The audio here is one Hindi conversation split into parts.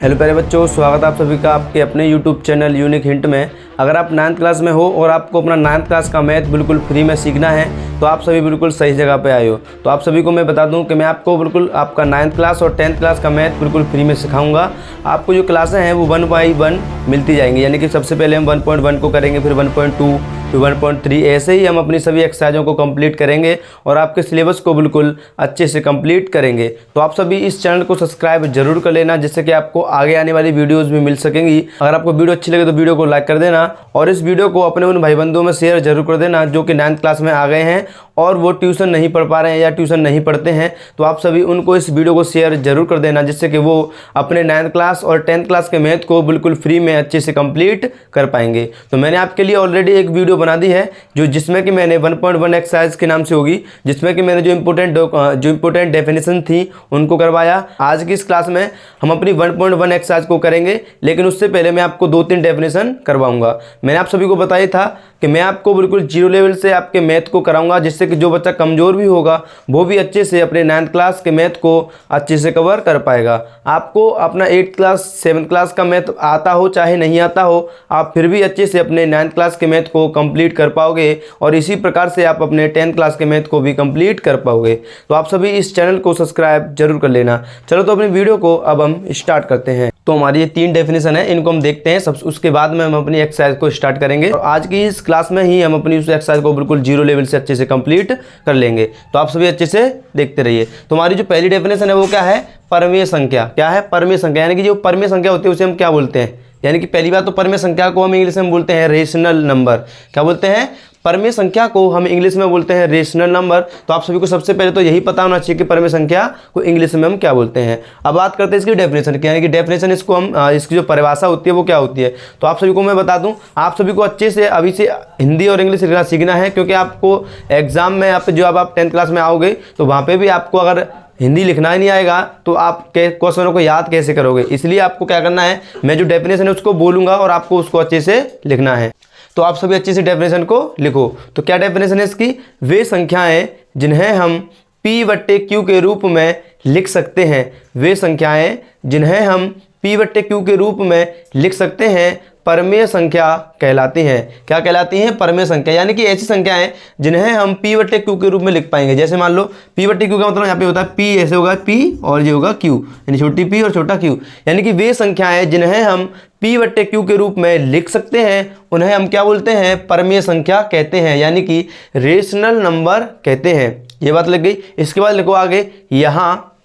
हेलो प्यारे बच्चों, स्वागत है आप सभी का आपके अपने यूट्यूब चैनल यूनिक हिंट में। अगर आप 9th क्लास में हो और आपको अपना 9th क्लास का मैथ बिल्कुल फ्री में सीखना है तो आप सभी बिल्कुल सही जगह पे आए हो। तो आप सभी को मैं बता दूं कि मैं आपको बिल्कुल आपका 9th क्लास और 10th क्लास का मैथ बिल्कुल फ्री में सिखाऊंगा। आपको जो क्लासें हैं वो 1 बाई 1 मिलती जाएंगी, यानी कि सबसे पहले हम 1.1 को करेंगे, फिर 1.2 फिर 1.3, ऐसे ही हम अपनी सभी एक्सरसाइजों को कंप्लीट करेंगे और आपके सिलेबस को बिल्कुल अच्छे से कंप्लीट करेंगे। तो आप सभी इस चैनल को सब्सक्राइब जरूर कर लेना, जिससे कि आपको आगे आने वाली वीडियोस भी मिल सकेंगी। अगर आपको वीडियो अच्छी लगे तो वीडियो को लाइक कर देना और इस वीडियो को अपने उन भाई बंधुओं में शेयर जरूर कर देना जो कि 9th क्लास में आ गए हैं और वो ट्यूशन नहीं पढ़ पा रहे हैं या ट्यूशन नहीं पढ़ते हैं। तो आप सभी उनको इस वीडियो को शेयर जरूर कर देना, जिससे कि वो अपने 9th क्लास और 10th क्लास के मैथ को बिल्कुल फ्री में अच्छे से कंप्लीट कर पाएंगे। तो मैंने आपके लिए ऑलरेडी एक वीडियो बना दी है जिसमें कि मैंने 1.1 एक्सरसाइज के नाम से होगी, जिसमें कि मैंने जो इंपॉर्टेंट डेफिनेशन थी उनको करवाया। आज की इस क्लास में हम अपनी 1.1 एक्सरसाइज को करेंगे, लेकिन उससे पहले मैं आपको 2-3 डेफिनेशन करवाऊंगा। मैंने आप सभी को बताया था कि मैं आपको बिल्कुल जीरो लेवल से आपके मैथ को कराऊंगा, जिससे कि जो बच्चा कमज़ोर भी होगा वो भी अच्छे से अपने 9th क्लास के मैथ को अच्छे से कवर कर पाएगा। आपको अपना 8th क्लास 7th क्लास का मैथ आता हो चाहे नहीं आता हो, आप फिर भी अच्छे से अपने 9th क्लास के मैथ को कंप्लीट कर पाओगे और इसी प्रकार से आप अपने 10th क्लास के मैथ को भी कंप्लीट कर पाओगे। तो आप सभी इस चैनल को सब्सक्राइब जरूर कर लेना। चलो तो अपनी वीडियो को अब हम स्टार्ट करते हैं। तो हमारी ये 3 डेफिनेशन है, इनको हम देखते हैं सब, उसके बाद में हम अपनी एक्सरसाइज को स्टार्ट करेंगे और आज की इस क्लास में ही हम अपनी उस एक्सरसाइज को बिल्कुल जीरो लेवल से अच्छे से कंप्लीट कर लेंगे। तो आप सभी अच्छे से देखते रहिए। तो हमारी जो पहली डेफिनेशन है वो क्या है? परमेय संख्या। क्या है? परमेय संख्या, यानी कि जो परमेय संख्या होती है उसे हम क्या बोलते हैं? यानी कि पहली बात तो परमेय संख्या को हम इंग्लिश में बोलते हैं रेशनल नंबर। क्या बोलते हैं? परमेय संख्या को हम इंग्लिश में बोलते हैं रेशनल नंबर। तो आप सभी को सबसे पहले तो यही पता होना चाहिए कि परमेय संख्या को इंग्लिश में हम क्या बोलते हैं। अब बात करते हैं इसकी डेफिनेशन की, यानी कि डेफिनेशन इसको हम इसकी जो परिभाषा होती है वो क्या होती है। तो आप सभी को मैं बता दूं, आप सभी को अच्छे से अभी से हिंदी और इंग्लिश सीखना है, क्योंकि आपको एग्जाम में आप 10th क्लास में आओगे तो वहाँ पर भी आपको अगर हिंदी लिखना ही नहीं आएगा तो आप क्वेश्चनों को याद कैसे करोगे। इसलिए आपको क्या करना है, मैं जो डेफिनेशन है उसको बोलूँगा और आपको उसको अच्छे से लिखना है। तो आप सभी अच्छे से डेफिनेशन को लिखो। तो क्या डेफिनेशन है इसकी? वे संख्याएं जिन्हें हम P/Q के रूप में लिख सकते हैं, वे संख्याएं जिन्हें हम P/Q के रूप में लिख सकते हैं परमेय संख्या कहलाती हैं। क्या कहलाती हैं? परमेय संख्या, यानी कि ऐसी संख्याएं जिन्हें हम P/Q के रूप में लिख पाएंगे। जैसे मान लो P/Q का मतलब यहाँ पे होता है P, ऐसे होगा P और ये होगा Q, यानी छोटी p और छोटा q। यानी कि वे संख्याएं जिन्हें हम P/Q के रूप में लिख सकते हैं उन्हें हम क्या बोलते हैं? परमेय संख्या कहते हैं, यानी कि रेशनल नंबर कहते हैं। ये बात लग गई। इसके बाद लिखो आगे, यहाँ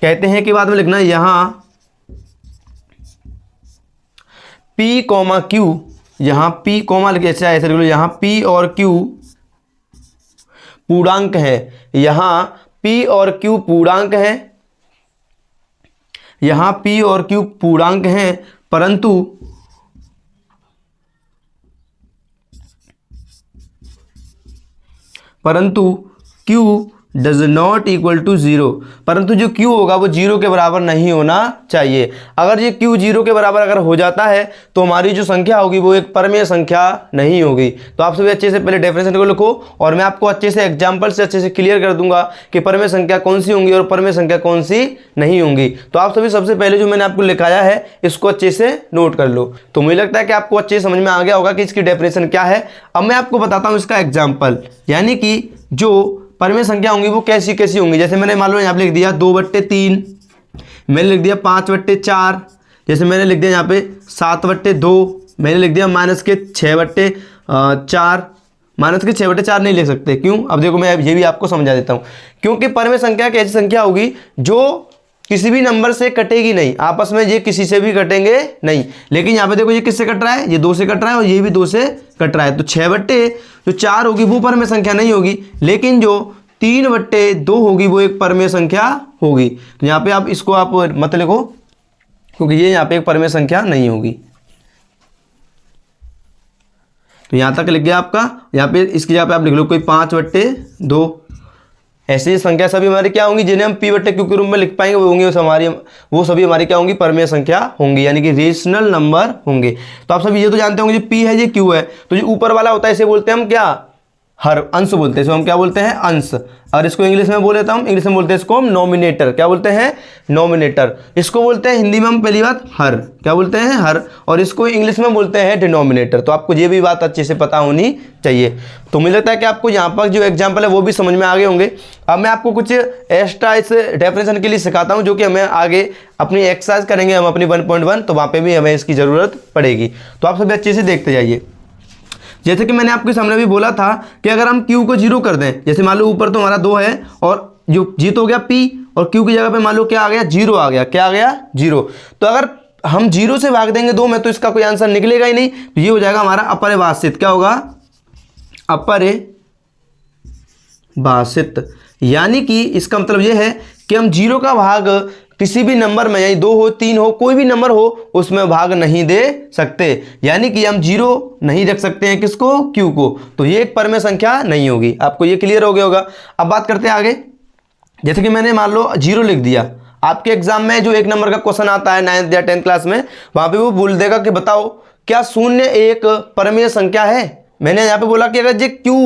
कहते हैं कि बाद में लिखना, यहाँ P, Q, यहाँ P, लिखे ऐसे लिख लो, यहाँ P और Q पूर्णांक है। यहाँ P और Q पूर्णांक है, यहाँ P और Q पूर्णांक हैं, परंतु Q does not equal to 0। परंतु जो Q होगा वो 0 के बराबर नहीं होना चाहिए। अगर ये Q 0 के बराबर अगर हो जाता है तो हमारी जो संख्या होगी वो एक परमेय संख्या नहीं होगी। तो आप सभी अच्छे से पहले डेफिनेशन को लिखो और मैं आपको अच्छे से एग्जाम्पल से अच्छे से क्लियर कर दूंगा कि परमेय संख्या कौन सी होंगी और परमेय संख्या कौन सी नहीं होंगी। तो आप सभी सबसे पहले जो मैंने आपको लिखाया है इसको अच्छे से नोट कर लो। तो मुझे लगता है कि आपको अच्छे समझ में आ गया होगा कि इसकी डेफिनेशन क्या है। अब मैं आपको बताता हूँ इसका एग्जाम्पल, यानी कि जो परमेय संख्या होंगी वो कैसी कैसी होंगी। जैसे मैंने मान लो यहाँ पे लिख दिया 2/3, मैंने लिख दिया 5/4, जैसे मैंने लिख दिया यहाँ पे 7/2, मैंने लिख दिया -6/4। -6/4 नहीं लिख सकते, क्यों? अब देखो मैं ये भी आपको समझा देता हूँ। क्योंकि परमेय संख्या एक ऐसी संख्या होगी जो किसी भी नंबर से कटेगी नहीं, आपस में ये किसी से भी कटेंगे नहीं। लेकिन यहाँ पे देखो ये किससे कट रहा है? ये 2 से कट रहा है और ये भी 2 से कट रहा है। तो 6/4 होगी वो परमेय संख्या नहीं होगी, लेकिन जो 3/2 होगी वो एक परमेय संख्या होगी। तो यहाँ पे आप इसको आप मत लिखो, क्योंकि ये यहाँ पे एक परमेय संख्या नहीं होगी। तो यहाँ तक लिख गया आपका। यहाँ पे इसकी जगह पे आप लिख लो कोई 5/2। ऐसी संख्या सभी हमारी क्या होंगी जिन्हें हम P/Q के रूप में लिख पाएंगे, वो होंगी वो सभी हमारी क्या होंगी? परमेय संख्या होंगी, यानी कि रेशनल नंबर होंगे। तो आप सभी ये तो जानते होंगे जो P है ये Q है, तो जो ऊपर वाला होता है इसे बोलते हैं हम क्या? हर, अंश बोलते हैं इसको, हम क्या बोलते हैं, अंश। और इसको इंग्लिश में बोल देता हूँ, इंग्लिश में बोलते हैं इसको हम नॉमिनेटर। क्या बोलते हैं, नॉमिनेटर। इसको बोलते हैं हिंदी में हम पहली बात हर, क्या बोलते हैं, हर। और इसको इंग्लिश में बोलते हैं डिनोमिनेटर। तो आपको ये भी बात अच्छे से पता होनी चाहिए। तो मुझे लगता है कि आपको यहाँ पर जो एग्जाम्पल है वो भी समझ में आ गए होंगे। अब मैं आपको कुछ एक्स्ट्रा इस डेफिनेशन के लिए सिखाता हूँ, जो कि हमें आगे अपनी एक्सरसाइज करेंगे हम अपनी 1.1, तो वहाँ पर भी हमें इसकी ज़रूरत पड़ेगी। तो आप सभी अच्छे से देखते जाइए। जैसे कि मैंने आपके सामने भी बोला था कि अगर हम Q को 0 कर दें, जैसे मान लो ऊपर तो हमारा 2 है और जो G तो हो गया P, और Q की जगह पे मान लो क्या आ गया, 0 आ गया। क्या आ गया, 0। तो अगर हम 0 से भाग देंगे 2 में तो इसका कोई आंसर निकलेगा ही नहीं। तो ये हो जाएगा हमारा अपरिभाषित। क्या होगा, अपरिभाषित। यानी कि इसका मतलब ये है कि हम 0 का भाग किसी भी नंबर में, यानी 2 हो 3 हो कोई भी नंबर हो उसमें भाग नहीं दे सकते। यानी कि हम 0 नहीं रख सकते हैं किसको, Q को। तो ये एक परमेय संख्या नहीं होगी। आपको ये क्लियर हो गया होगा। अब बात करते हैं आगे। जैसे कि मैंने मान लो 0 लिख दिया, आपके एग्जाम में जो 1 नंबर का क्वेश्चन आता है 9th या 10th क्लास में, वहां पर वो बोल देगा कि बताओ क्या 0 एक परमेय संख्या है। मैंने यहाँ पे बोला कि अगर ये Q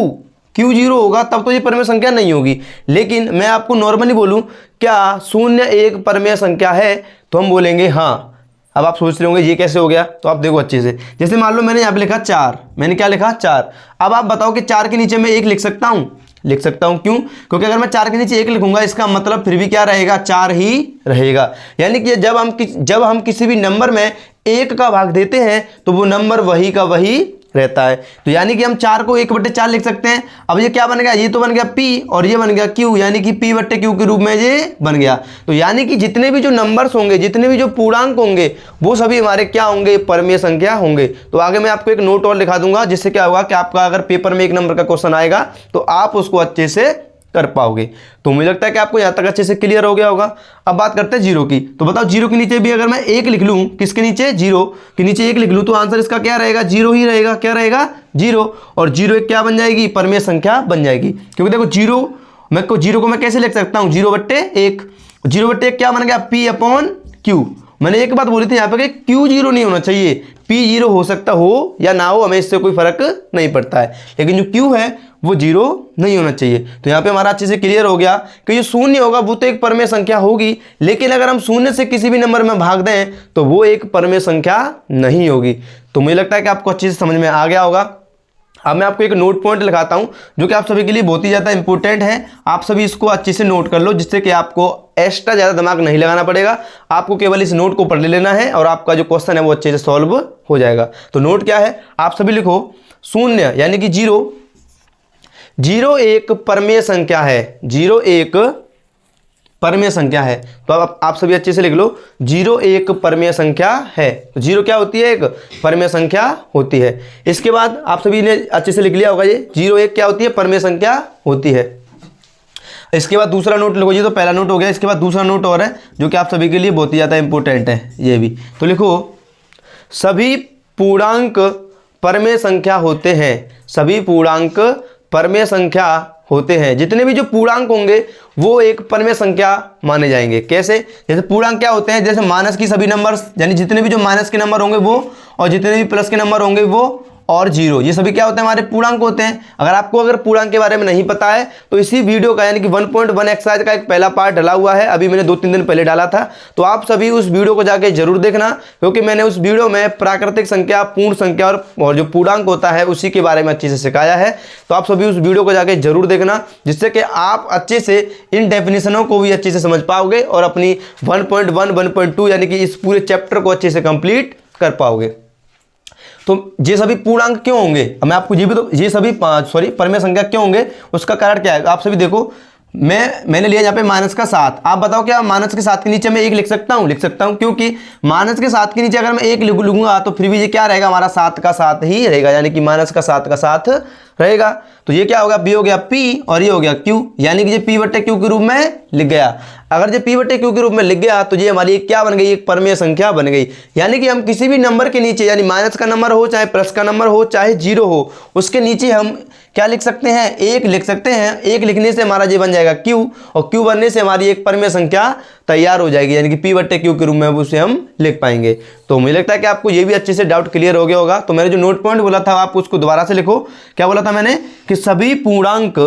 0 होगा तब तो ये परमेय संख्या नहीं होगी। लेकिन मैं आपको नॉर्मली बोलूं क्या 0 एक परमेय संख्या है, तो हम बोलेंगे हाँ। अब आप सोच रहे होंगे ये कैसे हो गया, तो आप देखो अच्छे से। जैसे मान लो मैंने यहाँ पे लिखा 4, मैंने क्या लिखा, 4। अब आप बताओ कि 4 के नीचे मैं 1 लिख सकता हूँ, लिख सकता हूँ। क्यों, क्योंकि अगर मैं 4 के नीचे 1 लिखूंगा इसका मतलब फिर भी क्या रहेगा, 4 ही रहेगा। यानी कि जब हम किसी भी नंबर में 1 का भाग देते हैं तो वो नंबर वही का वही रहता है। तो यानी कि हम 4 को 1/4 लिख सकते हैं। अब ये क्या बन गया, ये तो बन गया P और ये बन गया Q, यानी कि P/Q के रूप में ये बन गया। तो यानी कि जितने भी जो नंबर्स होंगे, जितने भी जो पूर्णांक होंगे, वो सभी हमारे क्या होंगे, परमेय संख्या होंगे। तो आगे मैं आपको एक नोट और लिखा दूंगा, जिससे क्या होगा कि आपका अगर पेपर में 1 नंबर का क्वेश्चन आएगा तो आप उसको अच्छे से कर पाओगे। तो मुझे लगता है कि आपको यहाँ तक अच्छे से क्लियर हो गया होगा। अब बात करते हैं 0 की। तो बताओ 0 के नीचे भी अगर मैं 1 लिख लूँ, किसके नीचे, 0 के नीचे 1 लिख लूँ, तो आंसर इसका क्या रहेगा, 0 ही रहेगा। क्या रहेगा, 0। और 0 एक क्या बन जाएगी, परमेय संख्या बन जाएगी। क्योंकि देखो 0 को मैं कैसे लिख सकता हूँ, 0/1। 0/1 क्या बन गया, P/Q। मैंने एक बात बोली थी यहाँ पे कि Q 0 नहीं होना चाहिए, P 0 हो सकता हो या ना हो, हमें इससे कोई फर्क नहीं पड़ता है। लेकिन जो Q है वो 0 नहीं होना चाहिए। तो यहाँ पे हमारा अच्छे से क्लियर हो गया कि जो 0 होगा वो तो एक परमेय संख्या होगी, लेकिन अगर हम 0 से किसी भी नंबर में भाग दें तो वो एक परमेय संख्या नहीं होगी। तो मुझे लगता है कि आपको अच्छे से समझ में आ गया होगा। अब मैं आपको एक नोट पॉइंट लिखाता हूं जो कि आप सभी के लिए बहुत ही ज़्यादा इंपॉर्टेंट है। आप सभी इसको अच्छे से नोट कर लो, जिससे कि आपको एक्स्ट्रा ज़्यादा दिमाग नहीं लगाना पड़ेगा। आपको केवल इस नोट को पढ़ लेना है और आपका जो क्वेश्चन है वो अच्छे से सॉल्व हो जाएगा। तो नोट क्या है, आप सभी लिखो 0 यानी कि 0 एक परमेय संख्या है। 0 एक परमेय संख्या है। तो अब आप सभी अच्छे से लिख लो, 0 एक परमेय संख्या है। तो 0 क्या होती है, एक परमेय संख्या होती है। इसके बाद आप सभी ने अच्छे से लिख लिया होगा, ये 0 एक क्या होती है, परमेय संख्या होती है। इसके बाद दूसरा नोट लिखो, ये तो पहला नोट हो गया। इसके बाद दूसरा नोट और है जो कि आप सभी के लिए बहुत ही ज़्यादा इंपॉर्टेंट है ये भी। तो लिखो, सभी पूर्णांक परमेय संख्या होते हैं। सभी पूर्णांक परमेय संख्या होते हैं। जितने भी जो पूर्णांक होंगे वो एक परमेय संख्या माने जाएंगे। कैसे, जैसे पूर्णांक क्या होते हैं, जैसे माइनस की सभी नंबर्स, यानी जितने भी जो माइनस के नंबर होंगे वो, और जितने भी प्लस के नंबर होंगे वो, और 0, ये सभी क्या होते हैं, हमारे पूर्णांक होते हैं। अगर पूर्णांक के बारे में नहीं पता है तो इसी वीडियो का यानी कि 1.1 एक्सरसाइज का एक पहला पार्ट डला हुआ है, अभी मैंने 2-3 दिन पहले डाला था। तो आप सभी उस वीडियो को जाके जरूर देखना, क्योंकि मैंने उस वीडियो में प्राकृतिक संख्या, पूर्ण संख्या और जो पूर्णांक होता है उसी के बारे में अच्छे से सिखाया है। तो आप सभी उस वीडियो को जाके जरूर देखना, जिससे कि आप अच्छे से इन डेफिनेशनों को भी अच्छे से समझ पाओगे और अपनी 1.1 1.2 यानी कि इस पूरे चैप्टर को अच्छे से कंप्लीट कर पाओगे। तो ये सभी पूर्णांक क्यों होंगे, मैं आपको ये भी तो, ये सभी परमेय संख्या क्यों होंगे उसका कारण क्या है। आप सभी देखो, मैंने लिया यहाँ पे माइनस का 7। आप बताओ क्या माइनस के 7 के नीचे मैं 1 लिख सकता हूँ, लिख सकता हूँ, क्योंकि माइनस के 7 के नीचे अगर मैं 1 लिखूंगा तो फिर भी ये क्या रहेगा, हमारा 7 का 7 ही रहेगा, यानी कि माइनस का 7 का 7 रहेगा। तो ये क्या होगा, बी हो गया P और ये हो गया Q, यानी कि ये P/Q के रूप में लिख गया। अगर ये P/Q के रूप में लिख गया तो ये हमारी क्या बन गई, एक परमेय संख्या बन गई। यानी कि हम किसी भी नंबर के नीचे, यानी माइनस का नंबर हो चाहे प्लस का नंबर हो चाहे 0 हो, उसके नीचे हम क्या लिख सकते हैं, 1 लिख सकते हैं। 1 लिखने से हमारा ये बन जाएगा Q, और Q बनने से हमारी एक परमेय संख्या तैयार हो जाएगी, यानी कि P/Q के रूप में उसे हम लिख पाएंगे। तो मुझे लगता है कि आपको ये भी अच्छे से डाउट क्लियर हो गया होगा। तो मैंने जो नोट पॉइंट बोला था आप उसको दोबारा से लिखो। क्या बोला था था मैंने कि सभी पूर्णांक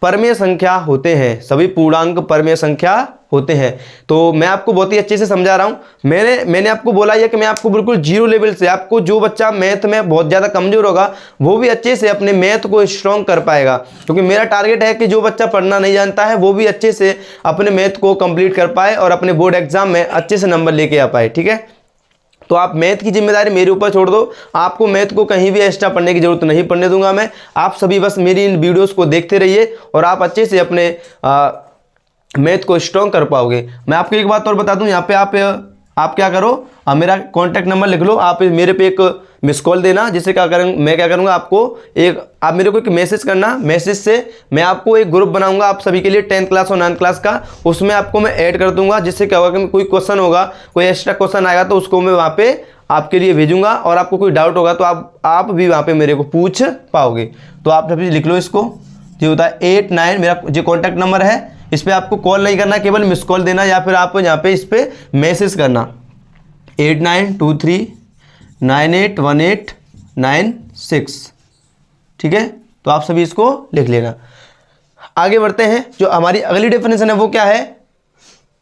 परमेय संख्या होते हैं, सभी पूर्णांक परमेय संख्या होते हैं। तो मैं आपको बहुत ही अच्छे से समझा रहा हूँ। मैंने आपको बोला है कि मैं आपको बिल्कुल जीरो लेवल से, आपको जो बच्चा मैथ में बहुत ज़्यादा कमज़ोर होगा वो भी अच्छे से अपने मैथ को स्ट्रॉन्ग कर पाएगा, क्योंकि मेरा टारगेट है कि जो बच्चा पढ़ना नहीं जानता है वो भी अच्छे से अपने मैथ को कंप्लीट कर पाए और अपने बोर्ड एग्जाम में अच्छे से नंबर लेके आ पाए। ठीक है, तो आप मैथ की जिम्मेदारी मेरे ऊपर छोड़ दो, आपको मैथ को कहीं भी एक्स्ट्रा पढ़ने की जरूरत नहीं पड़ने दूंगा मैं। आप सभी बस मेरी इन वीडियोस को देखते रहिए और आप अच्छे से अपने मैथ को स्ट्रॉन्ग कर पाओगे। मैं आपको एक बात और बता दूं, यहाँ पे आप क्या करो, मेरा कॉन्टैक्ट नंबर लिख लो, आप मेरे पे एक मिस कॉल देना, जिससे क्या करेंगे, मैं क्या करूँगा, आप मेरे को एक मैसेज करना, मैसेज से मैं आपको एक ग्रुप बनाऊंगा आप सभी के लिए 10th क्लास और 9th क्लास का, उसमें आपको मैं ऐड कर दूंगा, जिससे क्या होगा कि कोई क्वेश्चन होगा, कोई एक्स्ट्रा क्वेश्चन आएगा तो उसको मैं वहाँ पे आपके लिए भेजूंगा और आपको कोई डाउट होगा तो आप भी वहाँ पे मेरे को पूछ पाओगे। तो आप सभी लिख लो इसको, जो होता है 89, मेरा जो कॉन्टैक्ट नंबर है, इस पर आपको कॉल नहीं करना, केवल मिस कॉल देना या फिर आप यहाँ पे इस पर मैसेज करना 8923981896। ठीक है, तो आप सभी इसको लिख लेना। आगे बढ़ते हैं, जो हमारी अगली डेफिनेशन है वो क्या है,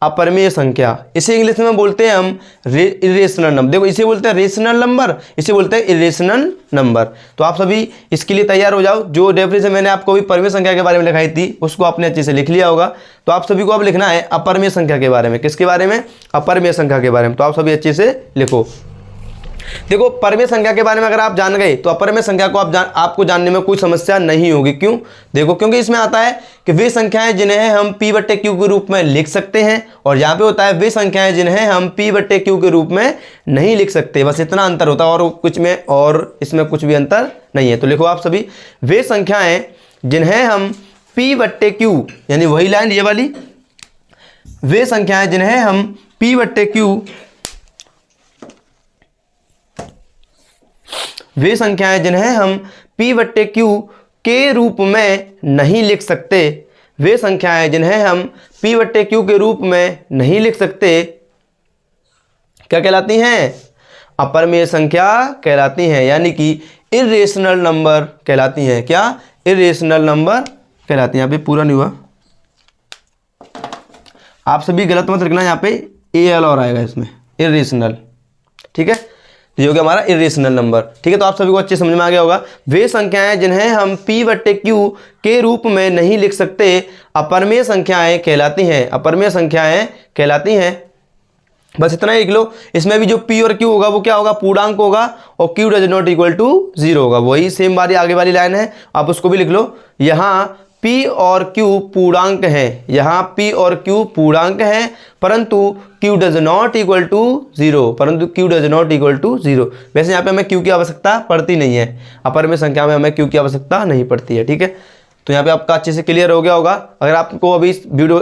अपरिमेय संख्या। इसे इंग्लिश में बोलते हैं हम इरेशनल नंबर। देखो, इसे बोलते हैं रेशनल नंबर, इसे बोलते हैं इरेशनल नंबर। तो आप सभी इसके लिए तैयार हो जाओ। जो डेफिनेशन मैंने आपको भी परिमेय संख्या के बारे में लिखाई थी उसको आपने अच्छे से लिख लिया होगा। तो आप सभी को अब लिखना है अपरिमेय संख्या के बारे में। किसके बारे में, अपरिमेय संख्या के बारे में। तो आप सभी अच्छे से लिखो। देखो, परिमेय संख्या के बारे में अगर आप जान गए तो अपरिमेय संख्या को आपको जानने में कोई समस्या नहीं होगी। क्यों, देखो, क्योंकि इसमें आता है कि वे संख्याएं जिन्हें हम P/Q के रूप में लिख सकते हैं, और यहाँ पे होता है वे संख्याएं जिन्हें हम P/Q के रूप में नहीं लिख सकते। बस इतना अंतर होता है, और कुछ में और इसमें कुछ भी अंतर नहीं है। तो लिखो आप सभी, वे संख्याएं जिन्हें हम P/Q, यानी वही लाइन ये वाली, वे संख्याएं जिन्हें हम P/Q, वे संख्याएं जिन्हें हम P/Q के रूप में नहीं लिख सकते, वे संख्याएं जिन्हें हम P/Q के रूप में नहीं लिख सकते, क्या कहलाती हैं, अपरिमेय संख्या कहलाती हैं, यानी कि इरेशनल नंबर कहलाती हैं। क्या, इरेशनल नंबर कहलाती हैं। यहाँ पे पूरा नहीं हुआ, आप सभी गलत मत रखना, यहाँ पे AL और आएगा इसमें, इरेशनल। ठीक है, ये हो गया हमारा इरेशनल नंबर। ठीक है, तो आप सभी को अच्छे समझ में आ गया होगा। वे संख्याएं जिन्हें हम P/Q के रूप में नहीं लिख सकते अपरिमेय संख्याएं कहलाती हैं, अपरिमेय संख्याएं कहलाती हैं। बस इतना ही लिख लो। इसमें भी जो P और Q होगा वो क्या होगा, पूर्णांक होगा, और Q does not equal to 0 होगा। वही सेम वाली आगे वाली लाइन है, आप उसको भी लिख लो। यहाँ P और Q पूर्णांक हैं, यहाँ P और Q पूर्णांक हैं, परंतु Q does not equal to 0, परंतु Q does not equal to 0। वैसे यहाँ पे हमें Q की आवश्यकता पड़ती नहीं है, अपरिमेय संख्या में हमें Q की आवश्यकता नहीं पड़ती है। ठीक है, तो यहाँ पे आपका अच्छे से क्लियर हो गया होगा। अगर आपको अभी इस वीडियो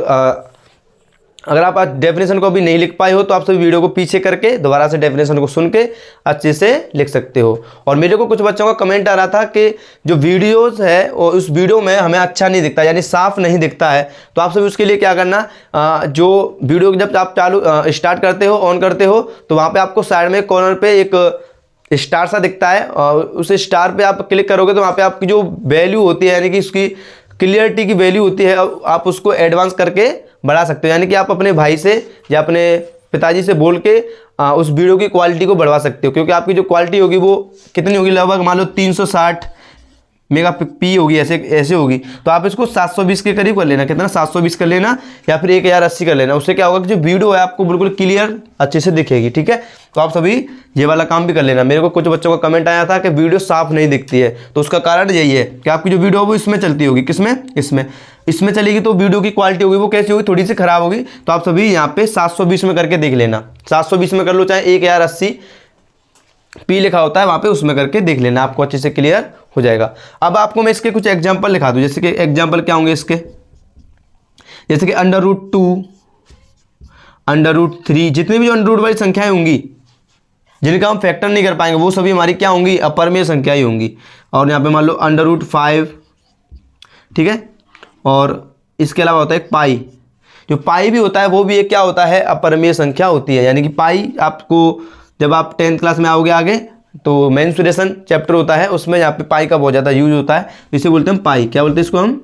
अगर आप आज डेफिनेशन को भी नहीं लिख पाए हो तो आप सभी वीडियो को पीछे करके दोबारा से डेफिनेशन को सुन के अच्छे से लिख सकते हो। और मेरे को कुछ बच्चों का कमेंट आ रहा था कि जो वीडियोस है और उस वीडियो में हमें अच्छा नहीं दिखता, यानी साफ नहीं दिखता है। तो आप सभी उसके लिए क्या करना, जो वीडियो जब आप स्टार्ट करते हो, ऑन करते हो, तो वहाँ पर आपको साइड में कॉर्नर पर एक स्टार सा दिखता है, और उस स्टार पे आप क्लिक करोगे तो वहाँ पे आपकी जो वैल्यू होती है, यानी कि उसकी क्लियरिटी की वैल्यू होती है, आप उसको एडवांस करके बढ़ा सकते हो। यानी कि आप अपने भाई से या अपने पिताजी से बोल के उस वीडियो की क्वालिटी को बढ़वा सकते हो, क्योंकि आपकी जो क्वालिटी होगी वो कितनी होगी, लगभग मान लो 360 मेगापी होगी, ऐसे होगी। तो आप इसको 720 के करीब कर लेना, कितना 720 कर लेना, या फिर 1080 कर लेना। उससे क्या होगा कि जो वीडियो है आपको बिल्कुल क्लियर अच्छे से दिखेगी। ठीक है, तो आप सभी ये वाला काम भी कर लेना। मेरे को कुछ बच्चों का कमेंट आया था कि वीडियो साफ नहीं दिखती है, तो उसका कारण यही है कि आपकी जो वीडियो है वो इसमें चलती होगी, किसमें, इसमें चलेगी, तो वीडियो की क्वालिटी होगी वो कैसी होगी, थोड़ी सी खराब होगी। तो आप सभी यहाँ पे 720 में करके देख लेना, 720 में कर लो, चाहे 1080 P लिखा होता है वहाँ पे, उसमें करके देख लेना, आपको अच्छे से क्लियर हो जाएगा। अब आपको मैं इसके कुछ एग्जांपल लिखा दूँ, जैसे कि एग्जांपल क्या होंगे इसके, जैसे कि √2, √3, जितनी भी जो अंडर रूट वाली संख्याएं होंगी जिनका हम फैक्टर नहीं कर पाएंगे वो सभी हमारी क्या होंगी, अपरिमेय संख्या ही होंगी। और यहाँ पे मान लो √5, ठीक है, और इसके अलावा होता है पाई। जो पाई भी होता है वो भी एक क्या होता है, अपरिमेय संख्या होती है। यानी कि पाई आपको जब आप 10th क्लास में आओगे आगे तो मेंस्ट्रुएशन चैप्टर होता है, उसमें यहाँ पे पाई का बहुत ज़्यादा यूज होता है, इसे बोलते हैं पाई। क्या बोलते हैं इसको हम?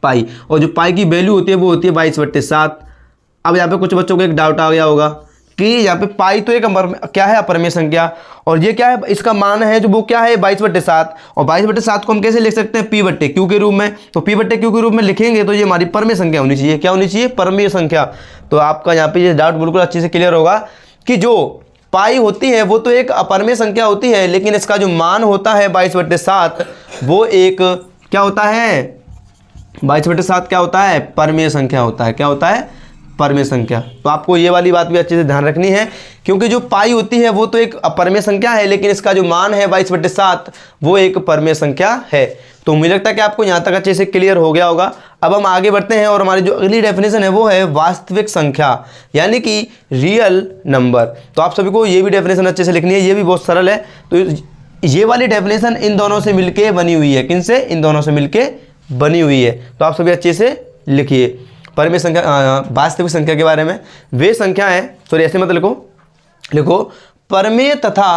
पाई। और जो पाई की वैल्यू होती है वो होती है 22/7। अब यहाँ पे कुछ बच्चों को एक डाउट आ गया होगा कि यहाँ पे पाई तो एक क्या है? अपरिमेय संख्या, और ये क्या है? इसका मान है जो वो क्या है? 22/7। और 22/7 को हम कैसे लिख सकते हैं? P/Q के रूप में। तो P/Q के रूप में लिखेंगे तो ये हमारी परमेय संख्या होनी चाहिए। क्या होनी चाहिए? परमेय संख्या। तो आपका यहाँ पे ये डाउट बिल्कुल अच्छे से क्लियर होगा कि जो पाई होती है वो तो एक अपरिमेय संख्या होती है, लेकिन इसका जो मान होता है 22/7 वो एक क्या होता है? 22/7 क्या होता है? परमेय संख्या होता है। क्या होता है? परमेय संख्या। तो आपको ये वाली बात भी अच्छे से ध्यान रखनी है, क्योंकि जो पाई होती है वो तो एक अपरिमेय संख्या है, लेकिन इसका जो मान है 22/7 वो एक परमेय संख्या है। तो मुझे लगता है कि आपको यहाँ तक अच्छे से क्लियर हो गया होगा। अब हम आगे बढ़ते हैं और हमारी जो अगली डेफिनेशन है वो है वास्तविक संख्या, यानी कि रियल नंबर। तो आप सभी को ये भी डेफिनेशन अच्छे से लिखनी है, ये भी बहुत सरल है। तो ये वाली डेफिनेशन इन दोनों से मिलके बनी हुई है। किनसे? इन दोनों से मिलके बनी हुई है। तो आप सभी अच्छे से लिखिए परमेय संख्या, वास्तविक संख्या के बारे में। वे संख्या है, सॉरी ऐसे मत लिखो, लिखो परमेय तथा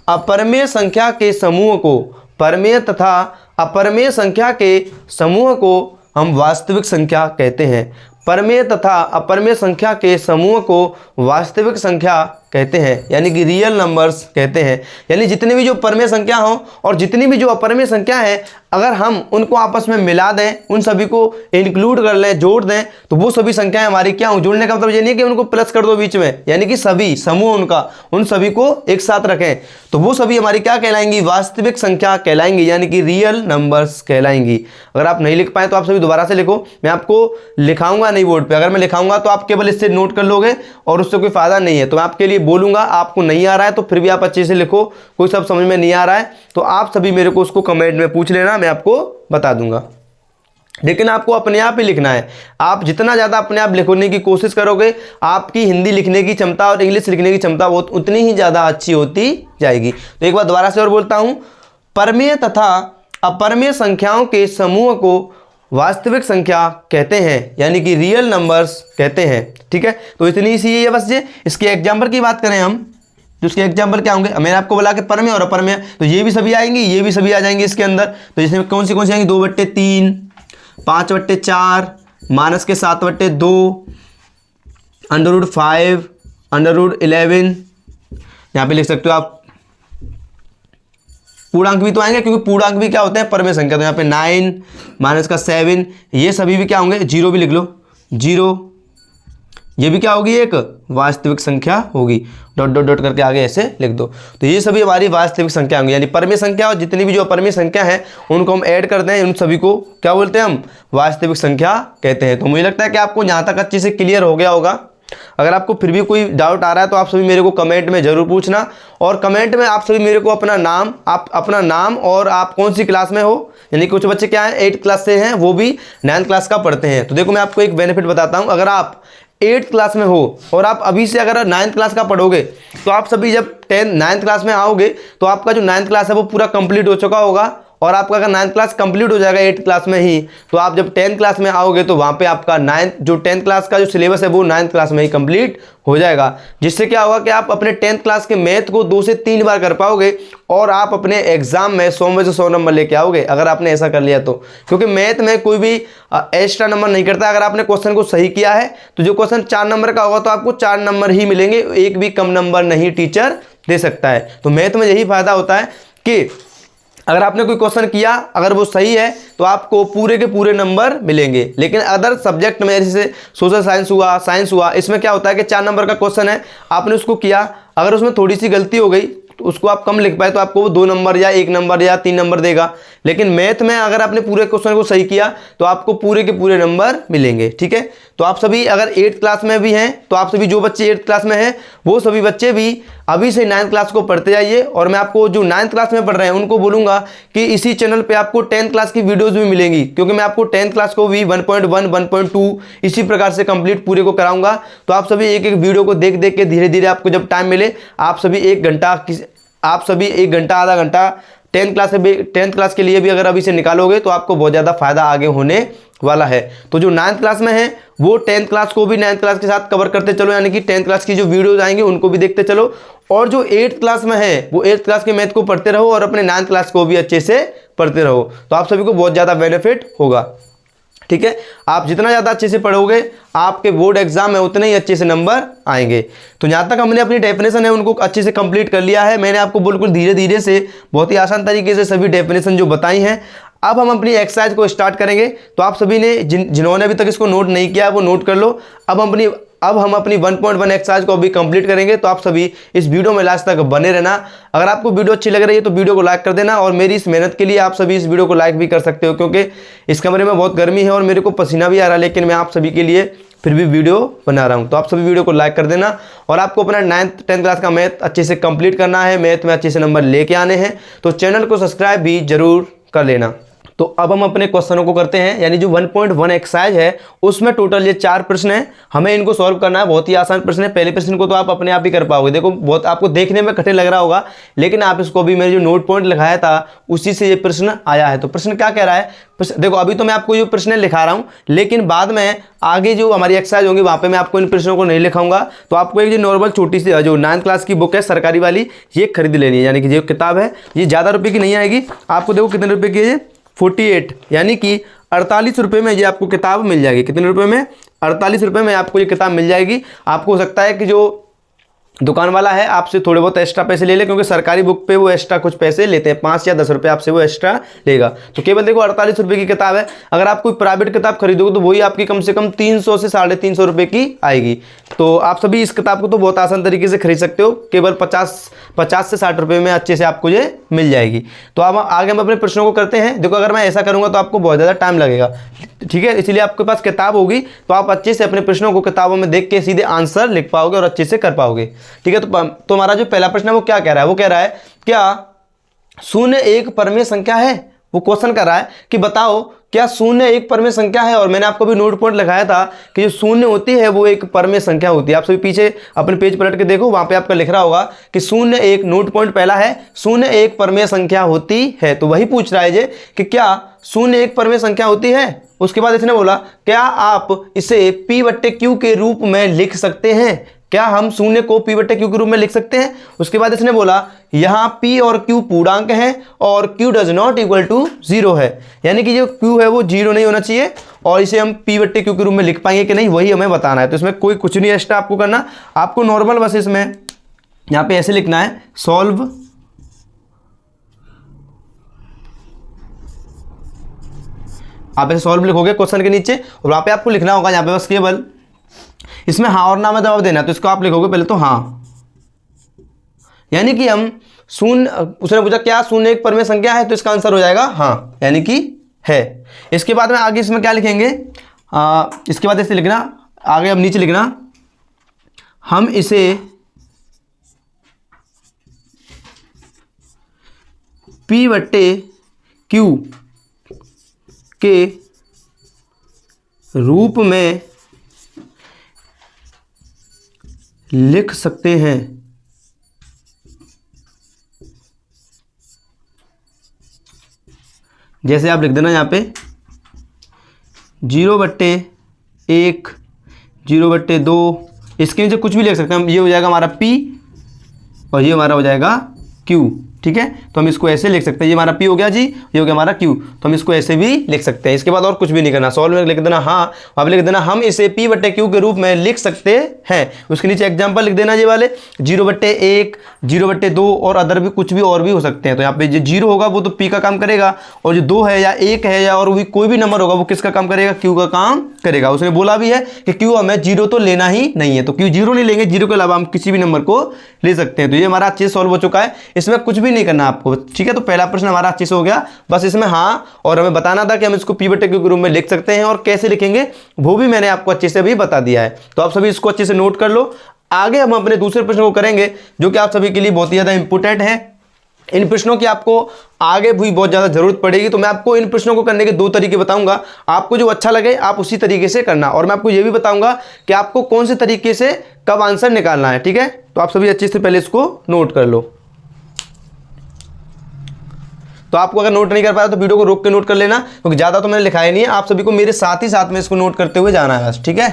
अपरमेय संख्या के समूह को, परमेय तथा अपरमेय संख्या के समूह को हम वास्तविक संख्या कहते हैं। परमेय तथा अपरमेय संख्या के समूह को वास्तविक संख्या कहते हैं, यानी कि रियल नंबर्स कहते हैं। यानी जितनी भी जो परमेय संख्या हो और जितनी भी जो अपरमेय संख्या है, अगर हम उनको आपस में मिला दें, उन सभी को इंक्लूड कर लें, जोड़ दें, तो वो सभी संख्याएं हमारी क्या हो? जोड़ने का मतलब ये नहीं कि उनको प्लस कर दो बीच में, यानी कि सभी समूह उनका, उन सभी को एक साथ रखें, तो वो सभी हमारी क्या कहलाएंगी? वास्तविक संख्या कहलाएंगी, यानी कि रियल नंबर्स कहलाएंगी। अगर आप नहीं लिख पाए तो आप सभी दोबारा से लिखो, मैं आपको लिखाऊंगा नहीं बोर्ड पे। अगर मैं लिखाऊंगा तो आप केवल इससे नोट कर लोगे और उससे कोई फायदा नहीं है। तो मैं आपके लिए बोलूंगा, आपको नहीं आ रहा है तो फिर भी आप अच्छे से लिखो। कोई सब समझ में नहीं आ रहा है तो आप सभी मेरे को उसको कमेंट में पूछ लेना, मैं आपको बता दूंगा। लेकिन आपको अपने आप ही लिखना है। आप जितना ज़्यादा अपने आप लिखने की कोशिश करोगे, आपकी हिंदी लिखने की क्षमता और इंग्लिश लिखने की क्षमता वो उतनी ही ज़्यादा अच्छी होती जाएगी। तो एक बार दोबारा से और बोलता हूँ, परमेय तथा अपरमेय संख्याओं के समूह को वास्तविक संख्या कहते हैं, यानी कि रियल नंबर्स कहते हैं। ठीक है, तो इतनी सी है बस। ये इसके एग्जाम्पल की बात करें हम, तो इसके एग्जाम्पल क्या होंगे? मैंने आपको बोला कि परमेय और अपरमेय, तो ये भी सभी आएंगी, ये भी सभी आ जाएंगे इसके अंदर। तो इसमें कौन सी आएंगी? 2/3, 5/4, माइनस के 7/2, √5, √11। यहाँ पे लिख सकते हो आप। पूर्णांक भी तो आएंगे, क्योंकि पूर्णांक भी क्या होते हैं? परमेय संख्या। तो यहाँ पे 9, माइनस का 7, ये सभी भी क्या होंगे? 0 भी लिख लो, 0, ये भी क्या होगी? एक वास्तविक संख्या होगी। डॉट डॉट डॉट करके आगे ऐसे लिख दो। तो ये सभी हमारी वास्तविक संख्या होंगी, यानी परमेय संख्या और जितनी भी जो अपरमेय संख्या है उनको हम ऐड करते हैं, उन सभी को क्या बोलते हैं? हम वास्तविक संख्या कहते हैं। तो मुझे लगता है कि आपको यहाँ तक अच्छे से क्लियर हो गया होगा। अगर आपको फिर भी कोई डाउट आ रहा है तो आप सभी मेरे को कमेंट में जरूर पूछना, और कमेंट में आप सभी मेरे को अपना नाम और आप कौन सी क्लास में हो। यानी कुछ बच्चे क्या है 8th क्लास से हैं, वो भी 9th क्लास का पढ़ते हैं। तो देखो मैं आपको एक बेनिफिट बताता हूँ, अगर आप 8th क्लास में हो और आप अभी से अगर 9th क्लास का पढ़ोगे, तो आप सभी जब 9th क्लास में आओगे तो आपका जो 9th क्लास है वो पूरा कंप्लीट हो चुका होगा। और आपका अगर 9th क्लास कंप्लीट हो जाएगा 8th क्लास में ही, तो आप जब 10th क्लास में आओगे तो वहाँ पे आपका 10th क्लास का जो सिलेबस है वो 9th क्लास में ही कंप्लीट हो जाएगा। जिससे क्या होगा कि आप अपने 10th क्लास के मैथ को 2 से 3 बार कर पाओगे और आप अपने एग्जाम में 100 में से 100 नंबर लेके आओगे, अगर आपने ऐसा कर लिया तो। क्योंकि मैथ में कोई भी एक्स्ट्रा नंबर नहीं करता। अगर आपने क्वेश्चन को सही किया है तो जो क्वेश्चन 4 नंबर का होगा तो आपको 4 नंबर ही मिलेंगे, एक भी कम नंबर नहीं टीचर दे सकता है। तो मैथ में यही फायदा होता है कि अगर आपने कोई क्वेश्चन किया, अगर वो सही है तो आपको पूरे के पूरे नंबर मिलेंगे। लेकिन अदर सब्जेक्ट में जैसे सोशल साइंस हुआ, साइंस हुआ, इसमें क्या होता है कि 4 नंबर का क्वेश्चन है, आपने उसको किया, अगर उसमें थोड़ी सी गलती हो गई तो उसको आप कम लिख पाए तो आपको वो 2 नंबर या 1 नंबर या 3 नंबर देगा। लेकिन मैथ में अगर आपने पूरे क्वेश्चन को सही किया तो आपको पूरे के पूरे नंबर मिलेंगे। ठीक है, तो आप सभी अगर 8th क्लास में भी हैं तो आप सभी जो बच्चे 8th क्लास में हैं वो सभी बच्चे भी अभी से 9th क्लास को पढ़ते जाइए। और मैं आपको जो 9th क्लास में पढ़ रहे हैं उनको बोलूंगा कि इसी चैनल पे आपको 10th क्लास की वीडियोस भी मिलेंगी, क्योंकि मैं आपको 10th क्लास को भी 1.1, 1.2 इसी प्रकार से कंप्लीट पूरे को कराऊंगा। तो आप सभी एक एक वीडियो को देख देख के धीरे धीरे आपको जब टाइम मिले आप सभी 1 घंटा आधा घंटा टेंथ क्लास के लिए भी अगर अभी से निकालोगे तो आपको बहुत ज़्यादा फायदा आगे होने वाला है। तो जो 9th क्लास में है वो 10th क्लास को भी 9th क्लास के साथ कवर करते चलो, यानी कि 10th क्लास की जो वीडियोज आएंगे उनको भी देखते चलो, और जो 8th क्लास में है वो 8th क्लास के मैथ को पढ़ते रहो और अपने 9th क्लास को भी अच्छे से पढ़ते रहो। तो आप सभी को बहुत ज़्यादा बेनिफिट होगा। ठीक है, आप जितना ज़्यादा अच्छे से पढ़ोगे आपके बोर्ड एग्जाम में उतने ही अच्छे से नंबर आएंगे। तो यहाँ तक हमने अपनी डेफिनेशन है उनको अच्छे से कंप्लीट कर लिया है। मैंने आपको बिल्कुल धीरे धीरे से बहुत ही आसान तरीके से सभी डेफिनेशन जो बताई हैं। अब हम अपनी एक्सरसाइज को स्टार्ट करेंगे। तो आप सभी ने जिन्होंने अभी तक इसको नोट नहीं किया वो नोट कर लो। अब हम अपनी 1.1 एक्सरसाइज को अभी कंप्लीट करेंगे। तो आप सभी इस वीडियो में लास्ट तक बने रहना। अगर आपको वीडियो अच्छी लग रही है तो वीडियो को लाइक कर देना, और मेरी इस मेहनत के लिए आप सभी इस वीडियो को लाइक भी कर सकते हो, क्योंकि इस कमरे में बहुत गर्मी है और मेरे को पसीना भी आ रहा है, लेकिन मैं आप सभी के लिए फिर भी वीडियो बना रहा हूँ। तो आप सभी वीडियो को लाइक कर देना। और आपको अपना 9th 10th क्लास का मैथ अच्छे से कंप्लीट करना है, मैथ में अच्छे से नंबर लेके आने हैं, तो चैनल को सब्सक्राइब भी जरूर कर लेना। तो अब हम अपने क्वेश्चनों को करते हैं। यानी जो 1.1 एक्सरसाइज है उसमें टोटल ये 4 प्रश्न हैं, हमें इनको सॉल्व करना है। बहुत ही आसान प्रश्न है। पहले प्रश्न को तो आप अपने आप ही कर पाओगे। देखो बहुत आपको देखने में कठिन लग रहा होगा, लेकिन आप इसको भी मैंने जो नोट पॉइंट लिखाया था उसी से ये प्रश्न आया है। तो प्रश्न क्या कह रहा है, देखो अभी तो मैं आपको जो प्रश्न लिखा रहा हूँ, लेकिन बाद में आगे जो हमारी एक्सरसाइज होंगी वहाँ पे मैं आपको इन प्रश्नों को नहीं लिखाऊंगा। तो आपको एक जो नॉर्मल छोटी सी जो 9th क्लास की बुक है सरकारी वाली, ये खरीद लेनी है। यानी कि जो किताब है ये ज़्यादा रुपये की नहीं आएगी। आपको देखो कितने रुपये की है, 48 यानी कि 48 रुपये में ये आपको किताब मिल जाएगी। कितने रुपये में, 48 रुपये में आपको ये किताब मिल जाएगी। आपको हो सकता है कि जो दुकान वाला है आपसे थोड़े बहुत एक्स्ट्रा पैसे ले ले, क्योंकि सरकारी बुक पे वो एक्स्ट्रा कुछ पैसे लेते हैं, 5 या 10 रुपये आपसे वो एक्स्ट्रा लेगा। तो केवल देखो 48 रुपये की किताब है। अगर आप कोई प्राइवेट किताब खरीदोगे तो वही आपकी कम से कम 300 से 350 रुपये की आएगी। तो आप सभी इस किताब को तो बहुत आसान तरीके से खरीद सकते हो, केवल 50 से 60 रुपये में अच्छे से आपको ये मिल जाएगी। तो अब आगे हम अपने प्रश्नों को करते हैं। देखो अगर मैं ऐसा करूँगा तो आपको बहुत ज़्यादा टाइम लगेगा, ठीक है, इसलिए आपके पास किताब होगी तो आप अच्छे से अपने प्रश्नों को किताबों में देख के सीधे आंसर लिख पाओगे और अच्छे से कर पाओगे। ठीक है, तो हमारा जो पहला प्रश्न है वो क्या कह रहा है, वो कह रहा है क्या शून्य एक परमेय संख्या है। वो क्वेश्चन कर रहा है कि बताओ क्या शून्य एक परमेय संख्या है। और मैंने आपको भी नोट पॉइंट लगाया था कि जो शून्य होती है वो एक परमेय संख्या होती है। आप सभी पीछे अपने पेज पलट के देखो, वहां पे आपका लिख रहा होगा कि शून्य एक, नोट पॉइंट पहला है शून्य एक परमेय संख्या होती है। तो वही पूछ रहा है जे कि क्या शून्य एक परमेय संख्या होती है। उसके बाद इसने बोला क्या आप इसे P/Q के रूप में लिख सकते हैं। क्या हम शून्य को P/Q के रूप में लिख सकते हैं। उसके बाद इसने बोला यहाँ P और Q पूर्णांक हैं और Q does not equal to 0 है, यानी कि जो Q है वो 0 नहीं होना चाहिए, और इसे हम P/Q के रूप में लिख पाएंगे कि नहीं वही हमें बताना है। तो इसमें कोई कुछ नहीं एक्स्ट्रा आपको करना, आपको नॉर्मल बस इसमें यहाँ पे ऐसे लिखना है सॉल्व आप ऐसे सॉल्व लिखोगे क्वेश्चन के नीचे, और वहाँ पे आपको लिखना होगा यहाँ पे बस केवल इसमें हाँ और ना में जवाब देना। तो इसको आप लिखोगे पहले तो हाँ, यानी कि हम शून्य, उसने पूछा क्या शून्य एक परमेय संख्या है, तो इसका आंसर हो जाएगा हाँ, यानी कि है। इसके बाद में आगे इसमें क्या लिखेंगे, इसके बाद ऐसे लिखना, आगे अब नीचे लिखना हम इसे P/Q के रूप में लिख सकते हैं। जैसे आप लिख देना यहाँ पे 0/1, 0/2, इसके नीचे कुछ भी लिख सकते हैं हम। ये हो जाएगा हमारा P और ये हमारा हो जाएगा Q। ठीक है, तो हम इसको ऐसे लिख सकते हैं, ये हमारा P हो गया जी, ये हो गया हमारा Q, तो हम इसको ऐसे भी लिख सकते हैं। इसके बाद और कुछ भी नहीं करना, सॉल्व में लिख देना हाँ, वहाँ पे लिख देना हम इसे P/Q के रूप में लिख सकते हैं। उसके नीचे एग्जांपल लिख देना ये वाले 0/1, 0/2 और अदर भी कुछ भी और भी हो सकते हैं। तो यहाँ पे जो 0 होगा वो तो P का काम करेगा, और जो 2 है या 1 है या और भी कोई भी नंबर होगा वो किसका काम करेगा, Q का काम करेगा। उसने बोला भी है कि Q हमें 0 तो लेना ही नहीं है, तो Q 0 नहीं लेंगे, 0 के अलावा हम किसी भी नंबर को ले सकते हैं। तो ये हमारा अच्छे से सॉल्व हो चुका है, इसमें कुछ भी नहीं करना आपको। ठीक है, तो पहला प्रश्न हमारा अच्छे से हो गया, बस इसमें हाँ और हमें बताना था कि हम इसको P/Q के रूप में लिख सकते हैं, और कैसे लिखेंगे वो भी मैंने आपको अच्छे से भी बता दिया है। तो आप सभी इसको अच्छे से नोट कर लो। आगे हम अपने दूसरे प्रश्न को करेंगे जो कि आप सभी के लिए बहुत ही ज़्यादा इंपॉर्टेंट है। इन प्रश्नों की आपको आगे भी बहुत ज़्यादा जरूरत पड़ेगी, तो मैं आपको इन प्रश्नों को करने के 2 तरीके बताऊंगा। आपको जो अच्छा लगे आप उसी तरीके से करना, और मैं आपको ये भी बताऊंगा कि आपको कौन से तरीके से कब आंसर निकालना है। ठीक है, तो आप सभी अच्छे से पहले इसको नोट कर लो। तो आपको अगर नोट नहीं कर पाया तो वीडियो को रोक के नोट कर लेना, क्योंकि ज़्यादा तो मैंने लिखाया नहीं है, आप सभी को मेरे साथ ही साथ में इसको नोट करते हुए जाना है बस, ठीक है।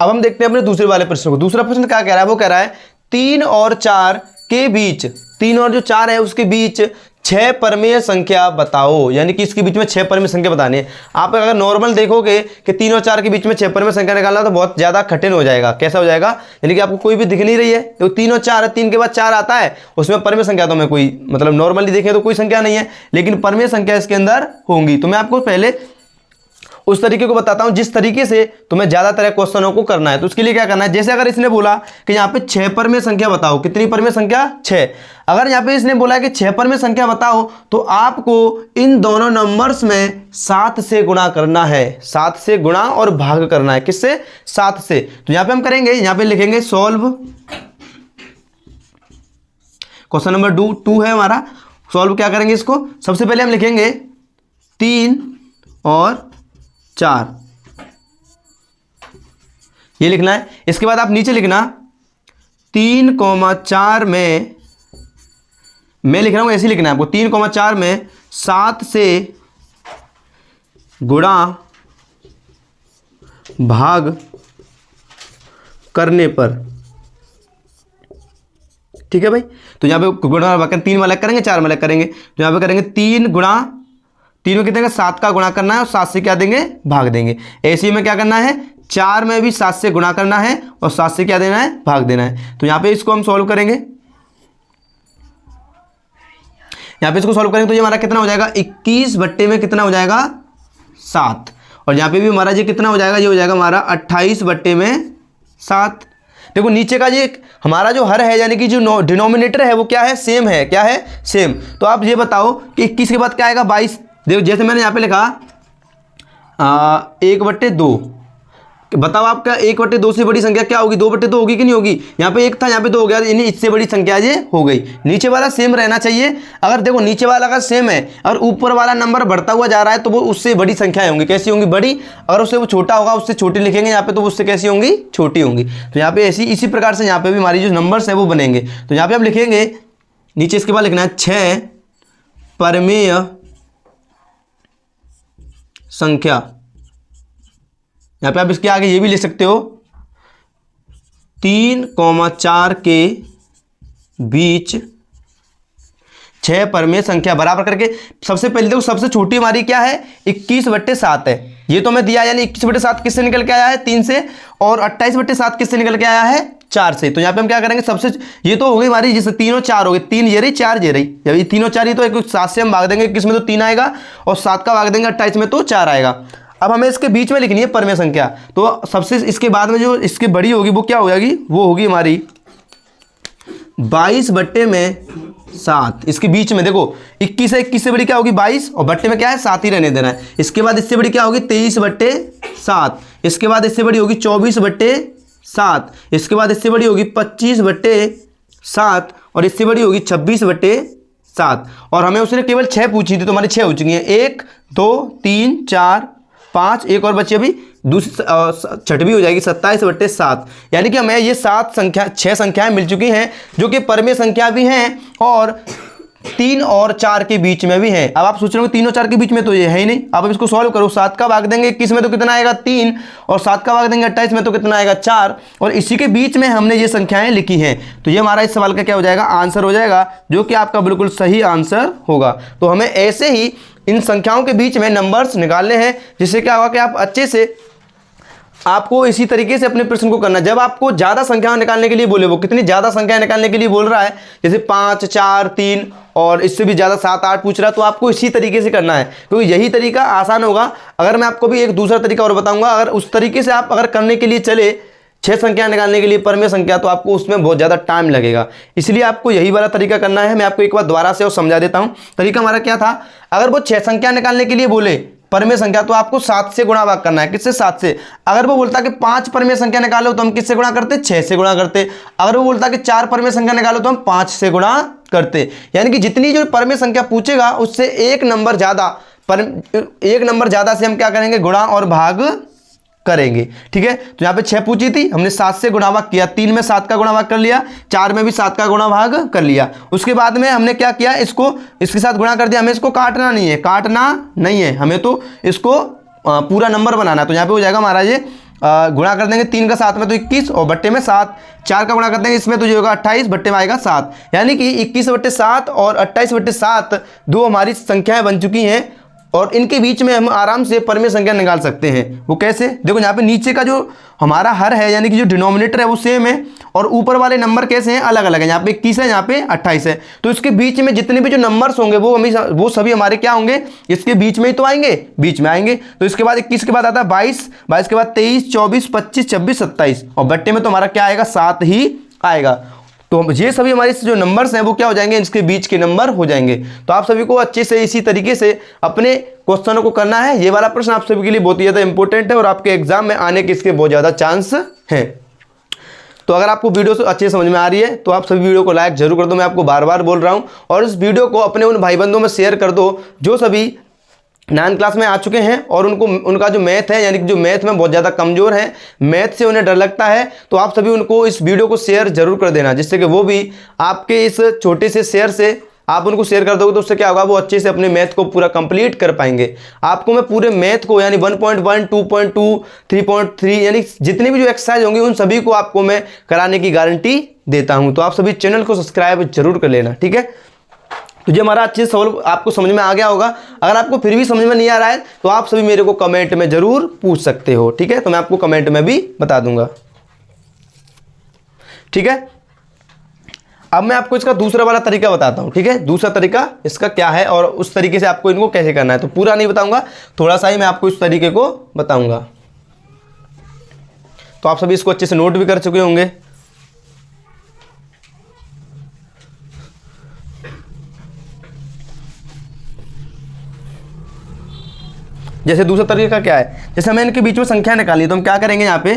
अब हम देखते हैं अपने दूसरे वाले प्रश्न को। दूसरा प्रश्न क्या कह रहा है, वो कह रहा है 3 और 4 के बीच, 3 और जो 4 है उसके बीच 6 परमेय संख्या बताओ, यानी कि इसके बीच में 6 परमेय संख्या बतानी है। आप अगर नॉर्मल देखोगे कि 3 और 4 के बीच में 6 परमेय संख्या निकालना तो बहुत ज़्यादा कठिन हो जाएगा। कैसा हो जाएगा, यानी कि आपको कोई भी दिख नहीं रही है, तो 3 और 4 है, 3 के बाद 4 आता है, उसमें परमेय संख्या तो मैं कोई मतलब नॉर्मली देखें तो कोई संख्या नहीं है, लेकिन परमेय संख्या इसके अंदर होंगी। तो मैं आपको पहले उस तरीके को बताता हूं जिस तरीके से तुम्हें ज्यादातर क्वेश्चनों को करना है। तो उसके लिए क्या करना है, जैसे अगर इसने बोला कि यहाँ पे 6 परमेय संख्या बताओ, कितनी परमेय संख्या 6, अगर यहाँ पे इसने बोला कि 6 परमेय संख्या बताओ तो आपको इन दोनों नंबर्स में 7 से गुणा करना है, 7 से गुणा और भाग करना है, किससे, 7 से। तो यहाँ पे हम करेंगे, यहाँ पे लिखेंगे सॉल्व, क्वेश्चन नंबर 2 है हमारा, सॉल्व क्या करेंगे इसको, सबसे पहले हम लिखेंगे 3 और 4, ये लिखना है। इसके बाद आप नीचे लिखना 3,4 में, मैं लिख रहा हूं ऐसे लिखना है आपको, 3,4 में 7 से गुणा भाग करने पर, ठीक है भाई। तो यहां पे गुणा भाग 3 में अलग करेंगे, 4 में अलग करेंगे, तो यहां पे करेंगे 3 गुणा, 3 में कितने का 7 का गुणा करना है और 7 से क्या देंगे, भाग देंगे। ऐसे में क्या करना है, 4 में भी 7 से गुणा करना है और 7 से क्या देना है, भाग देना है। तो यहाँ पे इसको हम सॉल्व करेंगे, यहाँ पे इसको सॉल्व करेंगे तो ये हमारा कितना हो जाएगा, 21 बट्टे में कितना हो जाएगा, 7, और यहाँ पे भी हमारा ये कितना हो जाएगा, ये हो जाएगा हमारा 28 बट्टे में 7। देखो नीचे का ये हमारा जो हर है, यानी कि जो डिनोमिनेटर है वो क्या है, सेम है, क्या है, सेम। तो आप ये बताओ कि 21 के बाद क्या आएगा, 22। देखो जैसे मैंने यहाँ पे लिखा 1/2, बताओ आपका 1/2 से बड़ी संख्या क्या होगी, 2/2 होगी कि नहीं होगी। यहाँ पे 1 था, यहाँ पे 2 हो गया, यानी इससे बड़ी संख्या ये हो गई। नीचे वाला सेम रहना चाहिए। अगर देखो नीचे वाला अगर सेम है और ऊपर वाला नंबर बढ़ता हुआ जा रहा है तो वो उससे बड़ी संख्याएं होंगी, कैसी होंगी, बड़ी। अगर उससे वो छोटा होगा उससे छोटी लिखेंगे यहाँ पे, तो उससे कैसी होंगी, छोटी होंगी। तो यहाँ पे ऐसी इसी प्रकार से यहाँ पे भी हमारी जो नंबर्स है वो बनेंगे। तो यहाँ पे हम लिखेंगे नीचे, इसके बाद लिखना है 6 परमेय संख्या। यहां पे आप इसके आगे ये भी लिख सकते हो 3,4 के बीच 6 परमेय संख्या बराबर करके, सबसे पहले देखो सबसे छोटी हमारी क्या है, 21/7 है, ये तो हमें दिया, यानी 21/7 किससे निकल के आया है, 3 से, और 28/7 किससे निकल के आया है, 4 से। तो यहाँ पे हम क्या करेंगे, सबसे ये तो हो गई हमारी, जैसे 3 और 4 हो गए, 3 ये रही, 4 ये रही, जब ये 3 और 4 ही तो 7 से हम भाग देंगे, किस में तो 3 आएगा, और 7 का भाग देंगे 28 में तो 4 आएगा। अब हमें इसके बीच में लिखनी है परमेय संख्या, तो सबसे इसके बाद में जो इसके बड़ी होगी वो क्या हो जाएगी, वो होगी हमारी 22 बट्टे में 7। इसके बीच में देखो 21 है, 21 से बड़ी क्या होगी 22, और बट्टे में क्या है 7 ही रहने देना है। इसके बाद इससे बड़ी क्या होगी 23/7, इसके बाद इससे बड़ी होगी 24/7, इसके बाद इससे बड़ी होगी 25/7, और इससे बड़ी होगी 26/7। और हमें उसने केवल 6 पूछी थी, तो हमारी 6 हो चुकी हैं, 1 2 3 4 5, एक और बच्चे अभी दूसरी छठवीं हो जाएगी 27/7। यानी कि हमें ये 6 संख्याएं मिल चुकी हैं जो कि परमेय संख्या भी हैं और 3 और 4 के बीच में भी हैं। अब आप सोच रहे हो 3 और 4 के बीच में तो ये है ही नहीं। अब इसको सॉल्व करो, 7 का भाग देंगे 21 में तो कितना आएगा 3, और 7 का भाग देंगे 28 में तो कितना आएगा 4, और इसी के बीच में हमने ये संख्याएं लिखी हैं। तो ये हमारा इस सवाल का क्या हो जाएगा, आंसर हो जाएगा, जो कि आपका बिल्कुल सही आंसर होगा। तो हमें ऐसे ही इन संख्याओं के बीच में नंबर्स निकालने हैं, जिससे क्या होगा कि आप अच्छे से आपको इसी तरीके से अपने प्रश्न को करना। जब आपको ज़्यादा संख्याएं निकालने के लिए बोले, वो कितनी ज़्यादा संख्याएं निकालने के लिए बोल रहा है, जैसे 5 4 3 और इससे भी ज़्यादा 7 8 पूछ रहा है, तो आपको इसी तरीके से करना है, क्योंकि यही तरीका आसान होगा। अगर मैं आपको भी एक दूसरा तरीका और बताऊंगा, अगर उस तरीके से आप अगर करने के लिए चले 6 संख्या निकालने के लिए परमेय संख्या, तो आपको उसमें बहुत ज़्यादा टाइम लगेगा। इसलिए आपको यही वाला तरीका करना है। मैं आपको एक बार दोबारा से और समझा देता हूँ। तरीका हमारा क्या था, अगर वो 6 संख्या निकालने के लिए बोले परमेय संख्या, तो आपको 7 से गुणा भाग करना है। किससे, 7 से। अगर वो बोलता कि 5 परमेय संख्या निकालो, तो हम किससे गुणा करते, 6 से गुणा करते। अगर वो बोलता कि 4 परमेय संख्या निकालो, तो हम 5 से गुणा करते। यानी कि जितनी जो परमेय संख्या पूछेगा उससे एक नंबर ज़्यादा से हम क्या करेंगे, गुणा और भाग करेंगे। ठीक है, तो यहाँ पे 6 पूछी थी, हमने 7 से गुणा भाग किया, 3 में 7 का गुणा भाग कर लिया, 4 में भी 7 का गुणा भाग कर लिया। उसके बाद में हमने क्या किया, इसको इसके साथ गुणा कर दिया। हमें इसको काटना नहीं है, हमें तो इसको पूरा नंबर बनाना है। तो यहाँ पे हो जाएगा हमारा ये गुणा कर देंगे 3 का 7 में तो 21 और बट्टे में 7, 4 का गुणा कर देंगे इसमें तो जो होगा 28, बट्टे में आएगा 7। यानी कि 21/7 और 28/7 दो हमारी संख्याएं बन चुकी हैं और इनके बीच में हम आराम से परिमेय संख्या निकाल सकते हैं। वो कैसे, देखो यहाँ पे नीचे का जो हमारा हर है यानी कि जो डिनोमिनेटर है वो सेम है और ऊपर वाले नंबर कैसे हैं, अलग अलग है। यहाँ पे 21 है, यहाँ पे 28 है, तो इसके बीच में जितने भी जो नंबर्स होंगे वो सभी हमारे क्या होंगे, इसके बीच में ही तो आएंगे, बीच में आएंगे। तो इसके बाद 21 के बाद आता है 22, 22 के बाद 23, 24, 25, 26, 27 और बट्टे में तो हमारा क्या आएगा, 7 ही आएगा। तो ये सभी हमारे जो नंबर्स हैं वो क्या हो जाएंगे, इसके बीच के नंबर हो जाएंगे। तो आप सभी को अच्छे से इसी तरीके से अपने क्वेश्चनों को करना है। ये वाला प्रश्न आप सभी के लिए बहुत ही ज़्यादा इंपॉर्टेंट है और आपके एग्जाम में आने के इसके बहुत ज़्यादा चांस हैं। तो अगर आपको वीडियो से अच्छे समझ में आ रही है तो आप सभी वीडियो को लाइक जरूर कर दो, मैं आपको बार बार बोल रहा हूँ। और इस वीडियो को अपने उन भाई बंधुओं में शेयर कर दो जो सभी 9th क्लास में आ चुके हैं और उनका जो मैथ है यानी कि जो मैथ में बहुत ज़्यादा कमज़ोर है, मैथ से उन्हें डर लगता है, तो आप सभी उनको इस वीडियो को शेयर जरूर कर देना, जिससे कि वो भी आपके इस छोटे से शेयर से आप उनको शेयर कर दोगे तो उससे क्या होगा, वो अच्छे से अपने मैथ को पूरा कंप्लीट कर पाएंगे। आपको मैं पूरे मैथ को यानी 1.1, 2.2, 3.3 यानी जितनी भी जो एक्सरसाइज होंगी उन सभी को आपको मैं कराने की गारंटी देता हूँ। तो आप सभी चैनल को सब्सक्राइब जरूर कर लेना। ठीक है, तो ये हमारा अच्छे से सवाल आपको समझ में आ गया होगा। अगर आपको फिर भी समझ में नहीं आ रहा है तो आप सभी मेरे को कमेंट में जरूर पूछ सकते हो। ठीक है, तो मैं आपको कमेंट में भी बता दूंगा। ठीक है, अब मैं आपको इसका दूसरा वाला तरीका बताता हूं। ठीक है, दूसरा तरीका इसका क्या है और उस तरीके से आपको इनको कैसे करना है। तो पूरा नहीं बताऊंगा, थोड़ा सा ही मैं आपको इस तरीके को बताऊंगा। तो आप सभी इसको अच्छे से नोट भी कर चुके होंगे। जैसे दूसरा तरीका क्या है, जैसे हमें इनके बीच में संख्या निकालनी है तो हम क्या करेंगे, यहाँ पे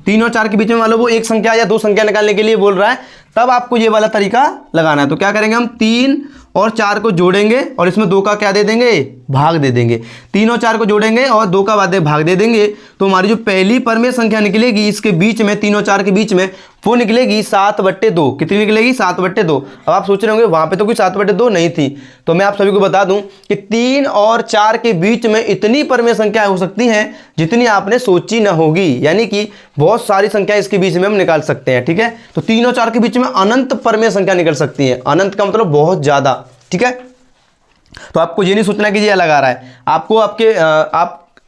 3 और 4 के बीच में मान लो वो एक संख्या या दो संख्या निकालने के लिए बोल रहा है, तब आपको ये वाला तरीका लगाना है। तो क्या करेंगे, हम 3 और 4 को जोड़ेंगे और इसमें 2 का क्या दे देंगे, भाग दे देंगे। 3 और 4 को जोड़ेंगे और 2 का भाग दे देंगे तो हमारी जो पहली परिमेय संख्या निकलेगी इसके बीच में 3 और 4 के बीच में वो निकलेगी 7/2। कितनी निकलेगी, 7/2। अब आप सोच रहे होंगे वहां पे तो कोई 7/2 नहीं थी, तो मैं आप सभी को बता दूं कि 3 और 4 के बीच में इतनी परिमेय संख्या हो सकती हैं जितनी आपने सोची ना होगी, यानी कि बहुत सारी संख्या इसके बीच में हम निकाल सकते हैं। ठीक है, तो 3 और 4 के बीच में अनंत परिमेय संख्या निकल सकती है। अनंत का मतलब बहुत ज्यादा। ठीक है, तो आपको ये नहीं सोचना कि ये अलग आ रहा है। आपको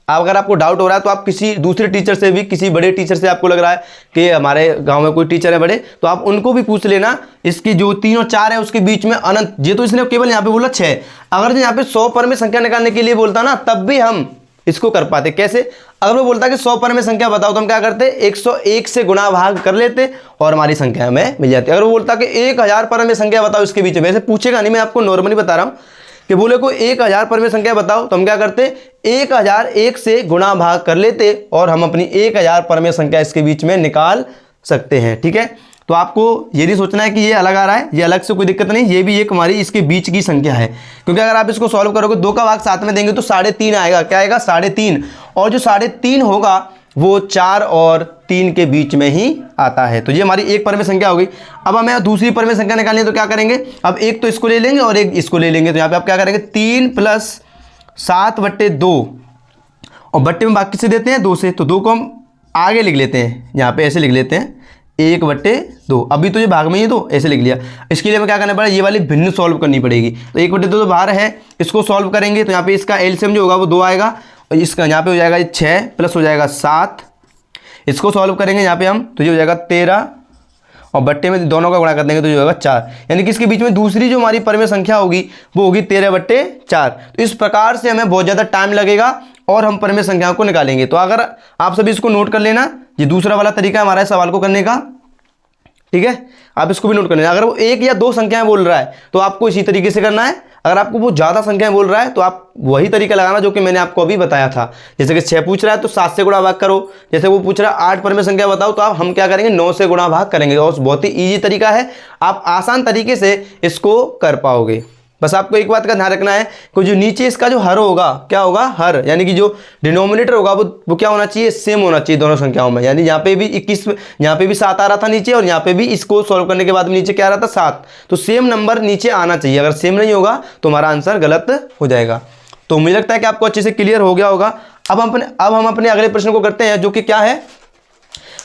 अगर आपको डाउट हो रहा है तो आप किसी दूसरे टीचर से भी, किसी बड़े टीचर से आपको लग रहा है कि हमारे गांव में कोई टीचर है बड़े, तो आप उनको भी पूछ लेना। इसकी जो 3 और 4 है उसके बीच में अनंत, ये तो इसने केवल यहाँ पे बोला 6, अगर जो यहाँ पे 100 परिमेय संख्या निकालने के लिए बोलता ना तब भी हम इसको कर पाते। कैसे, अगर वो बोलता कि 100 परिमेय संख्या बताओ तो हम क्या करते, 101 से गुणा भाग कर लेते और हमारी संख्या हमें मिल जाती। अगर वो बोलता कि 1000 परिमेय संख्या बताओ इसके बीच में, ऐसे पूछेगा नहीं, मैं आपको नॉर्मली बता रहा हूँ कि बोले को 1000 परिमेय संख्या बताओ तो हम क्या करते, 1001 से गुणा भाग कर लेते और हम अपनी 1000 परिमेय संख्या इसके बीच में निकाल सकते हैं। ठीक है, तो आपको ये नहीं सोचना है कि ये अलग आ रहा है, ये अलग से कोई दिक्कत नहीं, ये भी एक हमारी इसके बीच की संख्या है। क्योंकि अगर आप इसको सॉल्व करोगे 2 का भाग 7 में देंगे तो 3.5 आएगा। क्या आएगा, 3.5, और जो 3.5 होगा वो 4 और 3 के बीच में ही आता है। तो ये हमारी एक परिमेय संख्या हो गई। अब हमें दूसरी परिमेय संख्या निकालनी है तो क्या करेंगे, अब एक तो इसको ले लेंगे और एक इसको ले लेंगे। तो यहाँ पे आप क्या करेंगे, 3 + 7/2 और बट्टे में भाग किससे देते हैं, 2 से, तो 2 को हम आगे लिख लेते हैं, यहाँ पे ऐसे लिख लेते हैं 1/2। अभी तो ये भाग में ही तो ऐसे लिख लिया। इसके लिए हमें क्या करना पड़ेगा, ये वाली भिन्न सॉल्व करनी पड़ेगी। तो 1/2 तो बाहर है, इसको सॉल्व करेंगे तो यहाँ पे इसका एलसीएम जो होगा वो 2 आएगा और इसका यहाँ पे हो जाएगा 6 प्लस हो जाएगा 7। इसको सॉल्व करेंगे यहाँ पे हम तो ये हो जाएगा 13 और बट्टे में दोनों का गुणा कर देंगे तो ये होगा 4, यानी कि इसके बीच में दूसरी जो हमारी परिमेय संख्या होगी वो होगी 13/4। तो इस प्रकार से हमें बहुत ज़्यादा टाइम लगेगा और हम परिमेय संख्याओं को निकालेंगे। तो अगर आप सभी इसको नोट कर लेना, ये दूसरा वाला तरीका है हमारा सवाल को करने का। ठीक है, आप इसको भी नोट कर लेना। अगर वो 1 या 2 संख्याएं बोल रहा है तो आपको इसी तरीके से करना है। अगर आपको वो ज़्यादा संख्याएं बोल रहा है तो आप वही तरीका लगाना जो कि मैंने आपको अभी बताया था। जैसे कि 6 पूछ रहा है तो 7 से गुणा भाग करो। जैसे वो पूछ रहा है 8 परिमेय संख्या बताओ तो हम क्या करेंगे, 9 से गुणा भाग करेंगे। और बहुत ही ईजी तरीका है, आप आसान तरीके से इसको कर पाओगे। बस आपको एक बात का ध्यान रखना है कि जो नीचे इसका जो हर होगा, क्या होगा, हर, यानी कि जो डिनोमिनेटर होगा वो क्या होना चाहिए, सेम होना चाहिए दोनों संख्याओं में। यानी यहाँ पे भी 21, यहाँ पे भी 7 आ रहा था नीचे, और यहाँ पे भी इसको सॉल्व करने के बाद नीचे क्या आ रहा था, 7। तो सेम नंबर नीचे आना चाहिए, अगर सेम नहीं होगा तो हमारा आंसर गलत हो जाएगा। तो मुझे लगता है कि आपको अच्छे से क्लियर हो गया होगा। अब हम अपने अगले प्रश्न को करते हैं, जो कि क्या है,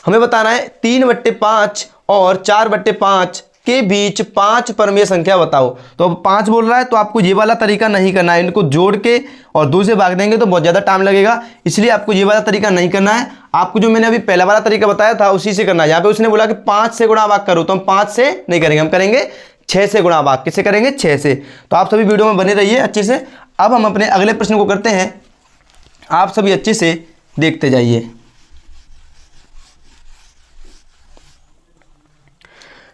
हमें बताना है 3/5 और 4/5 के बीच 5 परमेय संख्या बताओ। तो अब 5 बोल रहा है, तो आपको ये वाला तरीका नहीं करना है, इनको जोड़ के और 2 से भाग देंगे तो बहुत ज़्यादा टाइम लगेगा, इसलिए आपको ये वाला तरीका नहीं करना है। आपको जो मैंने अभी पहला वाला तरीका बताया था उसी से करना है। यहाँ पे उसने बोला कि 5 से गुणा भाग करो, तो हम 5 से नहीं करेंगे, हम करेंगे 6 से गुणा भाग। किससे करेंगे, 6 से। तो आप सभी वीडियो में बने रहिए अच्छे से। अब हम अपने अगले प्रश्न को करते हैं, आप सभी अच्छे से देखते जाइए।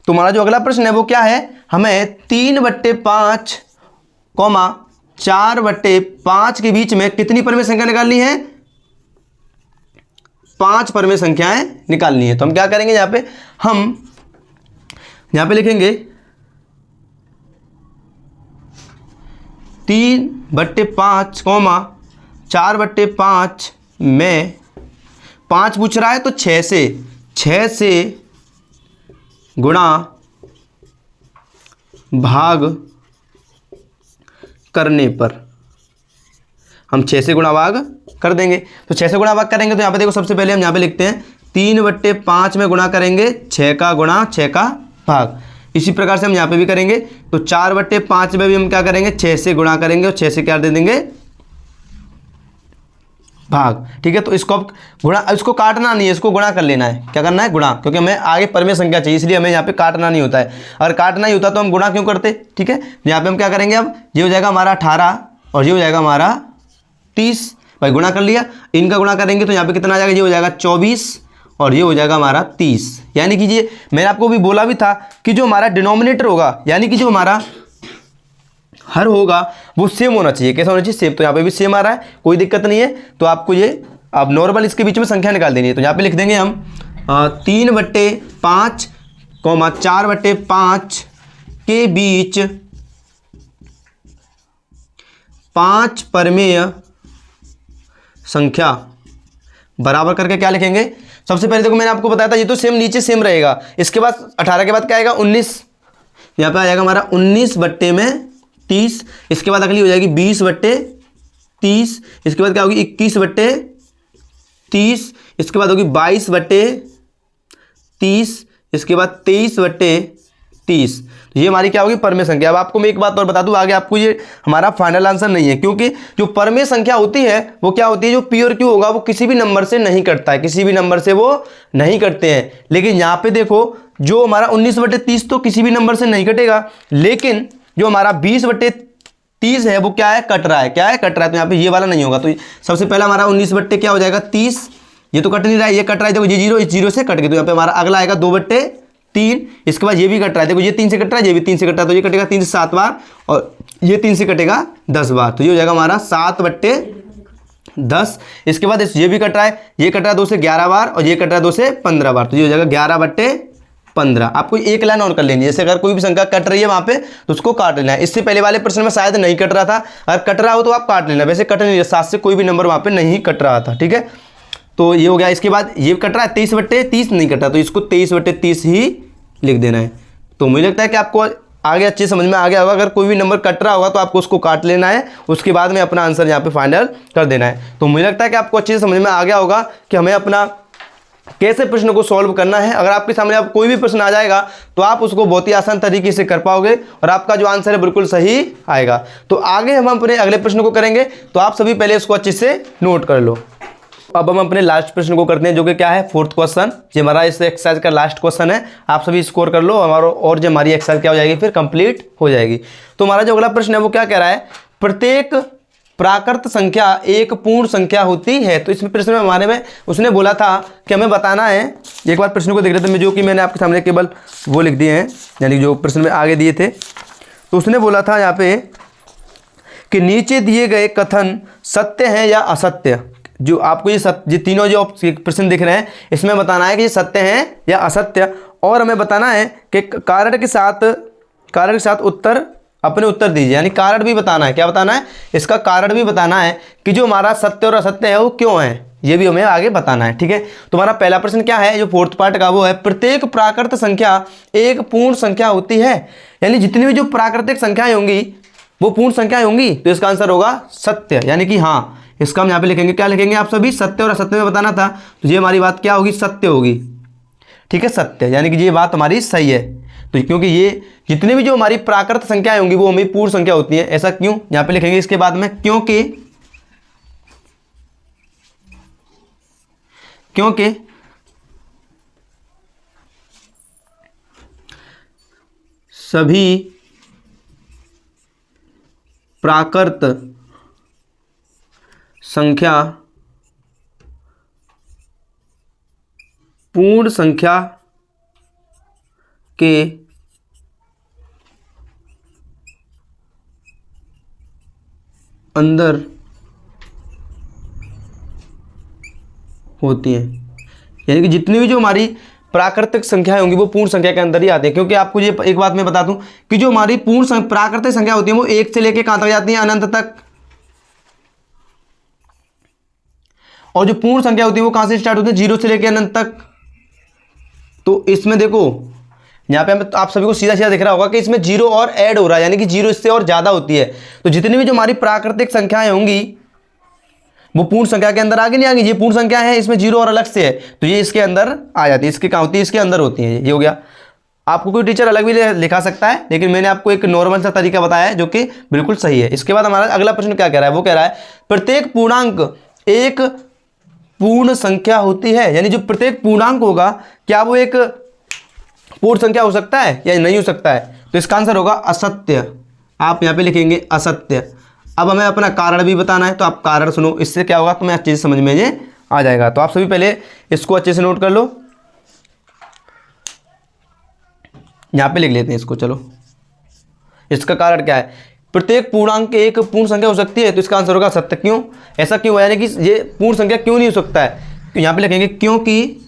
तुम्हारा जो अगला प्रश्न है वो क्या है, हमें 3/5, 4/5 के बीच में कितनी परमेय संख्या निकालनी है, 5 परमेय संख्याएं निकालनी है। तो हम क्या करेंगे, हम यहां पे लिखेंगे 3/5, 4/5 में 5 पूछ रहा है, तो 6 से गुणा भाग करने पर हम 6 से गुणा भाग कर देंगे। तो 6 से गुणा भाग करेंगे तो यहाँ पे देखो, सबसे पहले हम यहाँ पे लिखते हैं 3/5 में गुणा करेंगे 6 का गुणा 6 का भाग। इसी प्रकार से हम यहाँ पे भी करेंगे, तो 4/5 में भी हम क्या करेंगे, 6 से गुणा करेंगे और 6 से क्या दे देंगे, भाग। ठीक है, तो इसको अब गुणा, इसको काटना नहीं है, इसको गुणा कर लेना है। क्या करना है, गुणा, क्योंकि हमें आगे परमेय संख्या चाहिए, इसलिए हमें यहाँ पे काटना नहीं होता है। अगर काटना ही होता तो हम गुणा क्यों करते। ठीक है, यहाँ पे हम क्या करेंगे, अब ये हो जाएगा हमारा 18 और ये हो जाएगा हमारा 30। भाई गुणा कर लिया, इनका गुणा करेंगे तो यहाँ पे कितना आ जाएगा, ये हो जाएगा 24 और ये हो जाएगा हमारा 30। यानी कि ये मैंने आपको भी बोला भी था कि जो हमारा डिनोमिनेटर होगा, यानी कि जो हमारा हर होगा वो सेम होना चाहिए। कैसा होना चाहिए, सेम। तो यहाँ पे भी सेम आ रहा है, कोई दिक्कत नहीं है। तो आपको ये अब नॉर्मल इसके बीच में संख्या निकाल देनी है। तो यहाँ पे लिख देंगे हम 3/5, 4/5 के बीच 5 परमेय संख्या बराबर करके क्या लिखेंगे। सबसे पहले देखो, मैंने आपको बताया था ये तो सेम नीचे सेम रहेगा। इसके बाद 18 के बाद क्या आएगा, 19। यहाँ पे आ जाएगा हमारा 19/30। इसके बाद अगली हो जाएगी 20/30। इसके बाद क्या होगी, 21/30। इसके बाद होगी 22/30। इसके बाद 23/30। तो ये हमारी क्या होगी, परमेय संख्या। अब आपको मैं एक बात और बता दूं, आगे आपको ये हमारा फाइनल आंसर नहीं है, क्योंकि जो परमेय संख्या होती है वो क्या होती है, जो पी और क्यू होगा वो किसी भी नंबर से नहीं कटता है, किसी भी नंबर से वो नहीं कटते हैं। लेकिन यहाँ पे देखो, जो हमारा 19/30 तो किसी भी नंबर से नहीं कटेगा, लेकिन जो हमारा 20/30 है वो क्या है, कट रहा है। क्या है, कट रहा है। तो यहाँ पे ये वाला नहीं होगा। तो सबसे पहला हमारा 19 क्या हो जाएगा, 30। ये तो कट नहीं रहा है, ये कट रहा है। देखो ये 0 इस 0 से कट गया, तो यहाँ पे हमारा अगला आएगा 2/3। इसके बाद ये भी कट रहा है, देखो ये 3 से कट रहा है, ये भी 3 से कट रहा है, तो ये कटेगा 3 से 7 बार और ये 3 से कटेगा 10 बार। तो ये हो जाएगा हमारा 7/10। इसके बाद ये भी कट रहा है, ये कट रहा है 2 से 11 बार और ये कट रहा है 2 से 15 बार। तो ये हो जाएगा 11/15। आपको एक लाइन और कर लेनी है, जैसे अगर कोई भी संख्या कट रही है वहां पे तो उसको काट लेना है। इससे पहले वाले प्रश्न में शायद नहीं कट रहा था, अगर कट रहा हो तो आप काट लेना। वैसे कट नहीं, 7 से कोई भी नंबर वहां पे नहीं कट रहा था। ठीक है, तो ये हो गया। इसके बाद ये कट रहा है 23/30 नहीं कट रहा, तो इसको 23/30 ही लिख देना है। तो मुझे लगता है कि आपको आगे अच्छे समझ में आ गया होगा। अगर कोई भी नंबर कट रहा होगा तो आपको उसको काट लेना है, उसके बाद में अपना आंसर यहाँ पे फाइनल कर देना है। तो मुझे लगता है कि आपको अच्छे से समझ में आ गया होगा कि हमें अपना कैसे प्रश्न को सॉल्व करना है। अगर आपके सामने आप कोई भी प्रश्न आ जाएगा तो आप उसको बहुत ही आसान तरीके से कर पाओगे और आपका जो आंसर है बिल्कुल सही आएगा। तो आगे हम अपने अगले प्रश्न को करेंगे, तो आप सभी पहले इसको अच्छे से नोट कर लो। अब हम अपने लास्ट प्रश्न को करते हैं, जो कि क्या है, 4th क्वेश्चन। ये हमारा इस एक्सरसाइज का लास्ट क्वेश्चन है। आप सभी स्कोर कर लो हमारा, और जो हमारी एक्सरसाइज क्या हो जाएगी, फिर कंप्लीट हो जाएगी। तो हमारा जो अगला प्रश्न है वो क्या कह रहा है, प्रत्येक प्राकृत संख्या एक पूर्ण संख्या होती है। तो इस प्रश्न में हमारे में उसने बोला था कि हमें बताना है, एक बार प्रश्न को देख रहे थे, जो कि मैंने आपके सामने केवल वो लिख दिए हैं, यानी जो प्रश्न में आगे दिए थे। तो उसने बोला था यहाँ पे कि नीचे दिए गए कथन सत्य है या असत्य। जो आपको ये तीनों जो प्रश्न दिख रहे हैं, इसमें बताना है कि ये सत्य है या असत्य, और हमें बताना है कि कारण के साथ उत्तर अपने उत्तर दीजिए, यानी कारण भी बताना है। क्या बताना है? इसका कारण भी बताना है कि जो हमारा सत्य और असत्य है वो क्यों है, ये भी हमें आगे बताना है। ठीक है, तुम्हारा पहला प्रश्न क्या है जो फोर्थ पार्ट का, वो है प्रत्येक प्राकृत संख्या एक पूर्ण संख्या होती है। यानी जितनी भी जो प्राकृतिक संख्याएं होंगी वो पूर्ण संख्याएं होंगी, तो इसका आंसर होगा सत्य। यानी कि हाँ, इसका हम यहाँ पे लिखेंगे, क्या लिखेंगे आप सभी? सत्य और असत्य में बताना था, तो ये हमारी बात क्या होगी? सत्य होगी। ठीक है, सत्य, यानी कि ये बात हमारी सही है। तो क्योंकि ये जितने भी जो हमारी प्राकृत संख्याएं होंगी वो हमारी पूर्ण संख्या होती है। ऐसा क्यों? यहाँ पे लिखेंगे इसके बाद में, क्योंकि सभी प्राकृत संख्या पूर्ण संख्या के अंदर होती हैं। यानी कि जितनी भी जो हमारी प्राकृतिक संख्याएं होंगी वो पूर्ण संख्या के अंदर ही आती है। क्योंकि आपको ये एक बात मैं बता दूं कि जो हमारी प्राकृतिक संख्या होती है वो एक से लेके कहां तक जाती है? अनंत तक। और जो पूर्ण संख्या होती है वो कहां से स्टार्ट होती है? 0 से लेके अनंत तक। तो इसमें देखो यहाँ पे आप सभी को सीधा सीधा दिख रहा होगा कि इसमें 0 और ऐड हो रहा है, यानी कि 0 इससे और ज्यादा होती है। तो जितनी भी जो हमारी प्राकृतिक संख्याएं होंगी वो पूर्ण संख्या के अंदर आगे नहीं आएंगी। ये पूर्ण संख्या है, इसमें 0 और अलग से है, तो ये इसके अंदर आ जाती है। इसके कहाँ होती है? इसके अंदर होती है। ये हो गया। आपको कोई टीचर अलग भी लिखा सकता है, लेकिन मैंने आपको एक नॉर्मल सा तरीका बताया है जो कि बिल्कुल सही है। इसके बाद हमारा अगला प्रश्न क्या कह रहा है? वो कह रहा है प्रत्येक पूर्णांक एक पूर्ण संख्या होती है। यानी जो प्रत्येक पूर्णांक होगा क्या वो एक पूर्ण संख्या हो सकता है या नहीं हो सकता है? तो इसका आंसर होगा असत्य। आप यहाँ पे लिखेंगे असत्य। अब हमें अपना कारण भी बताना है, तो आप कारण सुनो, इससे क्या होगा तुम्हें अच्छे से समझ में ये आ जाएगा। तो आप सभी पहले इसको अच्छे से नोट कर लो, यहाँ पे लिख लेते हैं इसको। चलो, इसका कारण क्या है? प्रत्येक पूर्णांक एक पूर्ण संख्या हो सकती है, तो इसका आंसर होगा सत्य। क्यों? ऐसा क्यों? यानी कि ये पूर्ण संख्या क्यों नहीं हो सकता है? तो यहाँ पे लिखेंगे क्योंकि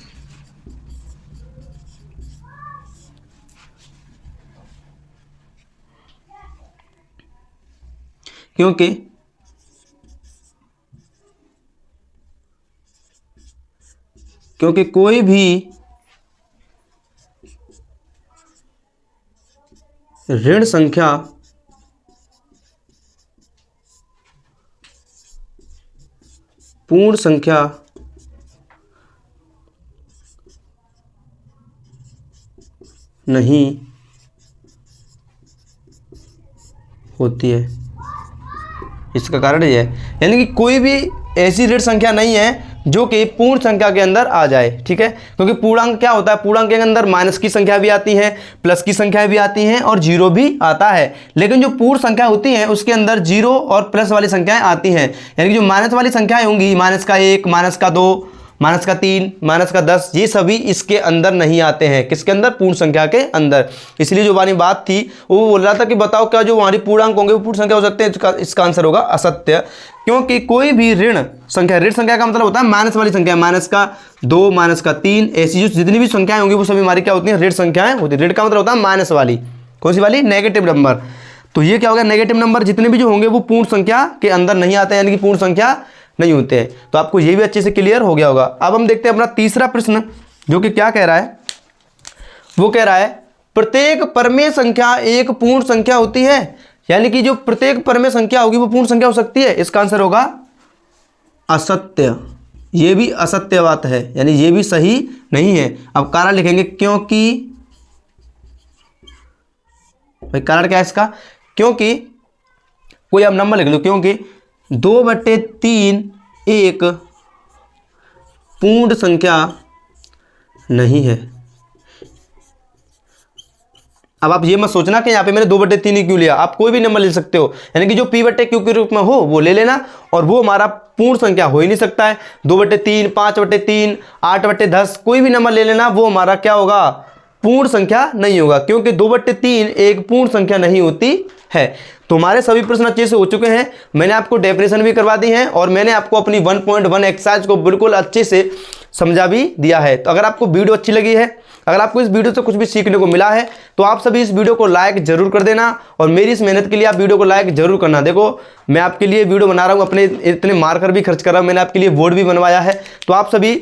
क्योंकि कोई भी ऋण संख्या पूर्ण संख्या नहीं होती है। इसका कारण यह है, यानी कि कोई भी ऐसी ऋण संख्या नहीं है जो कि पूर्ण संख्या के अंदर आ जाए। ठीक है, क्योंकि पूर्णांक क्या होता है? पूर्णांक के अंदर माइनस की संख्या भी आती है, प्लस की संख्या भी आती हैं और 0 भी आता है। लेकिन जो पूर्ण संख्या होती है उसके अंदर 0 और प्लस वाली संख्याएं आती हैं। यानी कि जो माइनस वाली संख्याएं होंगी, -1, -2, -3, -10, ये सभी इसके अंदर नहीं आते हैं। किसके अंदर? पूर्ण संख्या के अंदर। इसलिए जो हमारी बात थी वो बोल रहा था कि बताओ क्या जो हमारी पूर्णांक होंगे वो पूर्ण संख्या हो सकते हैं? इसका आंसर होगा असत्य। क्योंकि कोई भी ऋण संख्या का मतलब होता है माइनस वाली संख्या, -2, -3, ऐसी जो जितनी भी संख्याएं होंगी वो सभी हमारी क्या होती हैं? ऋण संख्याएं होती है। ऋण का मतलब होता है माइनस वाली। कौन सी वाली? Negative number. तो ये क्या हो गया? नेगेटिव नंबर जितने भी जो होंगे वो पूर्ण संख्या के अंदर नहीं आते, यानी कि पूर्ण संख्या नहीं होते हैं। तो आपको ये भी अच्छे से क्लियर हो गया होगा। अब हम देखते हैं अपना तीसरा प्रश्न, जो कि क्या कह रहा है? वो कह रहा है प्रत्येक परमेय संख्या एक पूर्ण संख्या होती है। यानी कि जो प्रत्येक परमेय संख्या होगी वो पूर्ण संख्या हो सकती है। इसका आंसर होगा असत्य। ये भी असत्य बात है, यानी ये भी सही नहीं है। अब कारण लिखेंगे क्योंकि, भाई कारण क्या है इसका? क्योंकि कोई अब नंबर लिख लो, क्योंकि 2/3 एक पूर्ण संख्या नहीं है। अब आप ये मत सोचना कि यहाँ पे मैंने 2/3 ही क्यों लिया, आप कोई भी नंबर ले सकते हो। यानी कि जो P/Q के रूप में हो वो ले लेना, और वो हमारा पूर्ण संख्या हो ही नहीं सकता है। 2/3, 5/3, 8/10 कोई भी नंबर ले लेना, वो हमारा क्या होगा? पूर्ण संख्या नहीं होगा, क्योंकि 2/3 एक पूर्ण संख्या नहीं होती है। तो हमारे सभी प्रश्न अच्छे से हो चुके हैं। मैंने आपको डेफिनेशन भी करवा दी है और मैंने आपको अपनी 1.1 एक्सरसाइज को बिल्कुल अच्छे से समझा भी दिया है। तो अगर आपको वीडियो अच्छी लगी है, अगर आपको इस वीडियो से कुछ भी सीखने को मिला है तो आप सभी इस वीडियो को लाइक जरूर कर देना और मेरी इस मेहनत के लिए आप वीडियो को लाइक जरूर करना। देखो मैं आपके लिए वीडियो बना रहा हूँ, अपने इतने मार्कर भी खर्च कर रहा हूँ, मैंने आपके लिए बोर्ड भी बनवाया है। तो आप सभी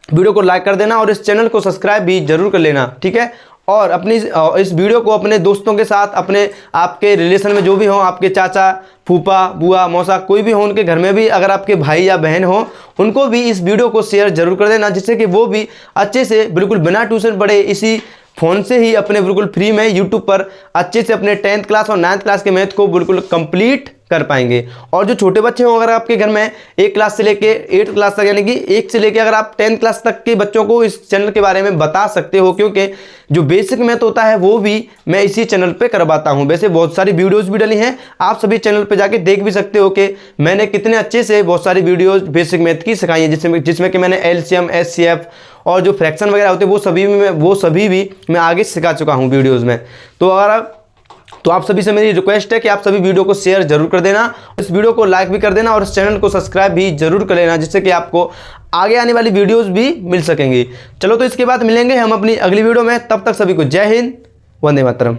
वीडियो को लाइक कर देना और इस चैनल को सब्सक्राइब भी जरूर कर लेना, ठीक है। और अपनी इस वीडियो को अपने दोस्तों के साथ, अपने आपके रिलेशन में जो भी हो, आपके चाचा, फूफा, बुआ, मौसा, कोई भी हो, उनके घर में भी अगर आपके भाई या बहन हो, उनको भी इस वीडियो को शेयर जरूर कर देना, जिससे कि वो भी अच्छे से बिल्कुल बिना ट्यूशन पढ़े इसी फ़ोन से ही अपने बिल्कुल फ्री में यूट्यूब पर अच्छे से अपने 10th क्लास और 9th क्लास के मैथ को बिल्कुल कंप्लीट कर पाएंगे। और जो छोटे बच्चे हो, अगर आपके घर में 1 क्लास से लेके 8th क्लास तक, यानी कि 1 से लेके अगर आप 10th क्लास तक के बच्चों को इस चैनल के बारे में बता सकते हो, क्योंकि जो बेसिक मैथ होता है वो भी मैं इसी चैनल पे करवाता हूँ। वैसे बहुत सारी वीडियोस भी डली हैं, आप सभी चैनल पे जाके देख भी सकते हो कि मैंने कितने अच्छे से बहुत सारी वीडियोस बेसिक मैथ की सिखाई है, जिसमें कि मैंने LCM, SCF और जो फ्रैक्शन वगैरह होते हैं वो सभी भी मैं आगे सिखा चुका हूँ वीडियोज़ में। तो आप सभी से मेरी रिक्वेस्ट है कि आप सभी वीडियो को शेयर जरूर कर देना, इस वीडियो को लाइक भी कर देना और इस चैनल को सब्सक्राइब भी जरूर कर लेना, जिससे कि आपको आगे आने वाली वीडियोस भी मिल सकेंगी। चलो तो इसके बाद मिलेंगे हम अपनी अगली वीडियो में, तब तक सभी को जय हिंद, वंदे मातरम।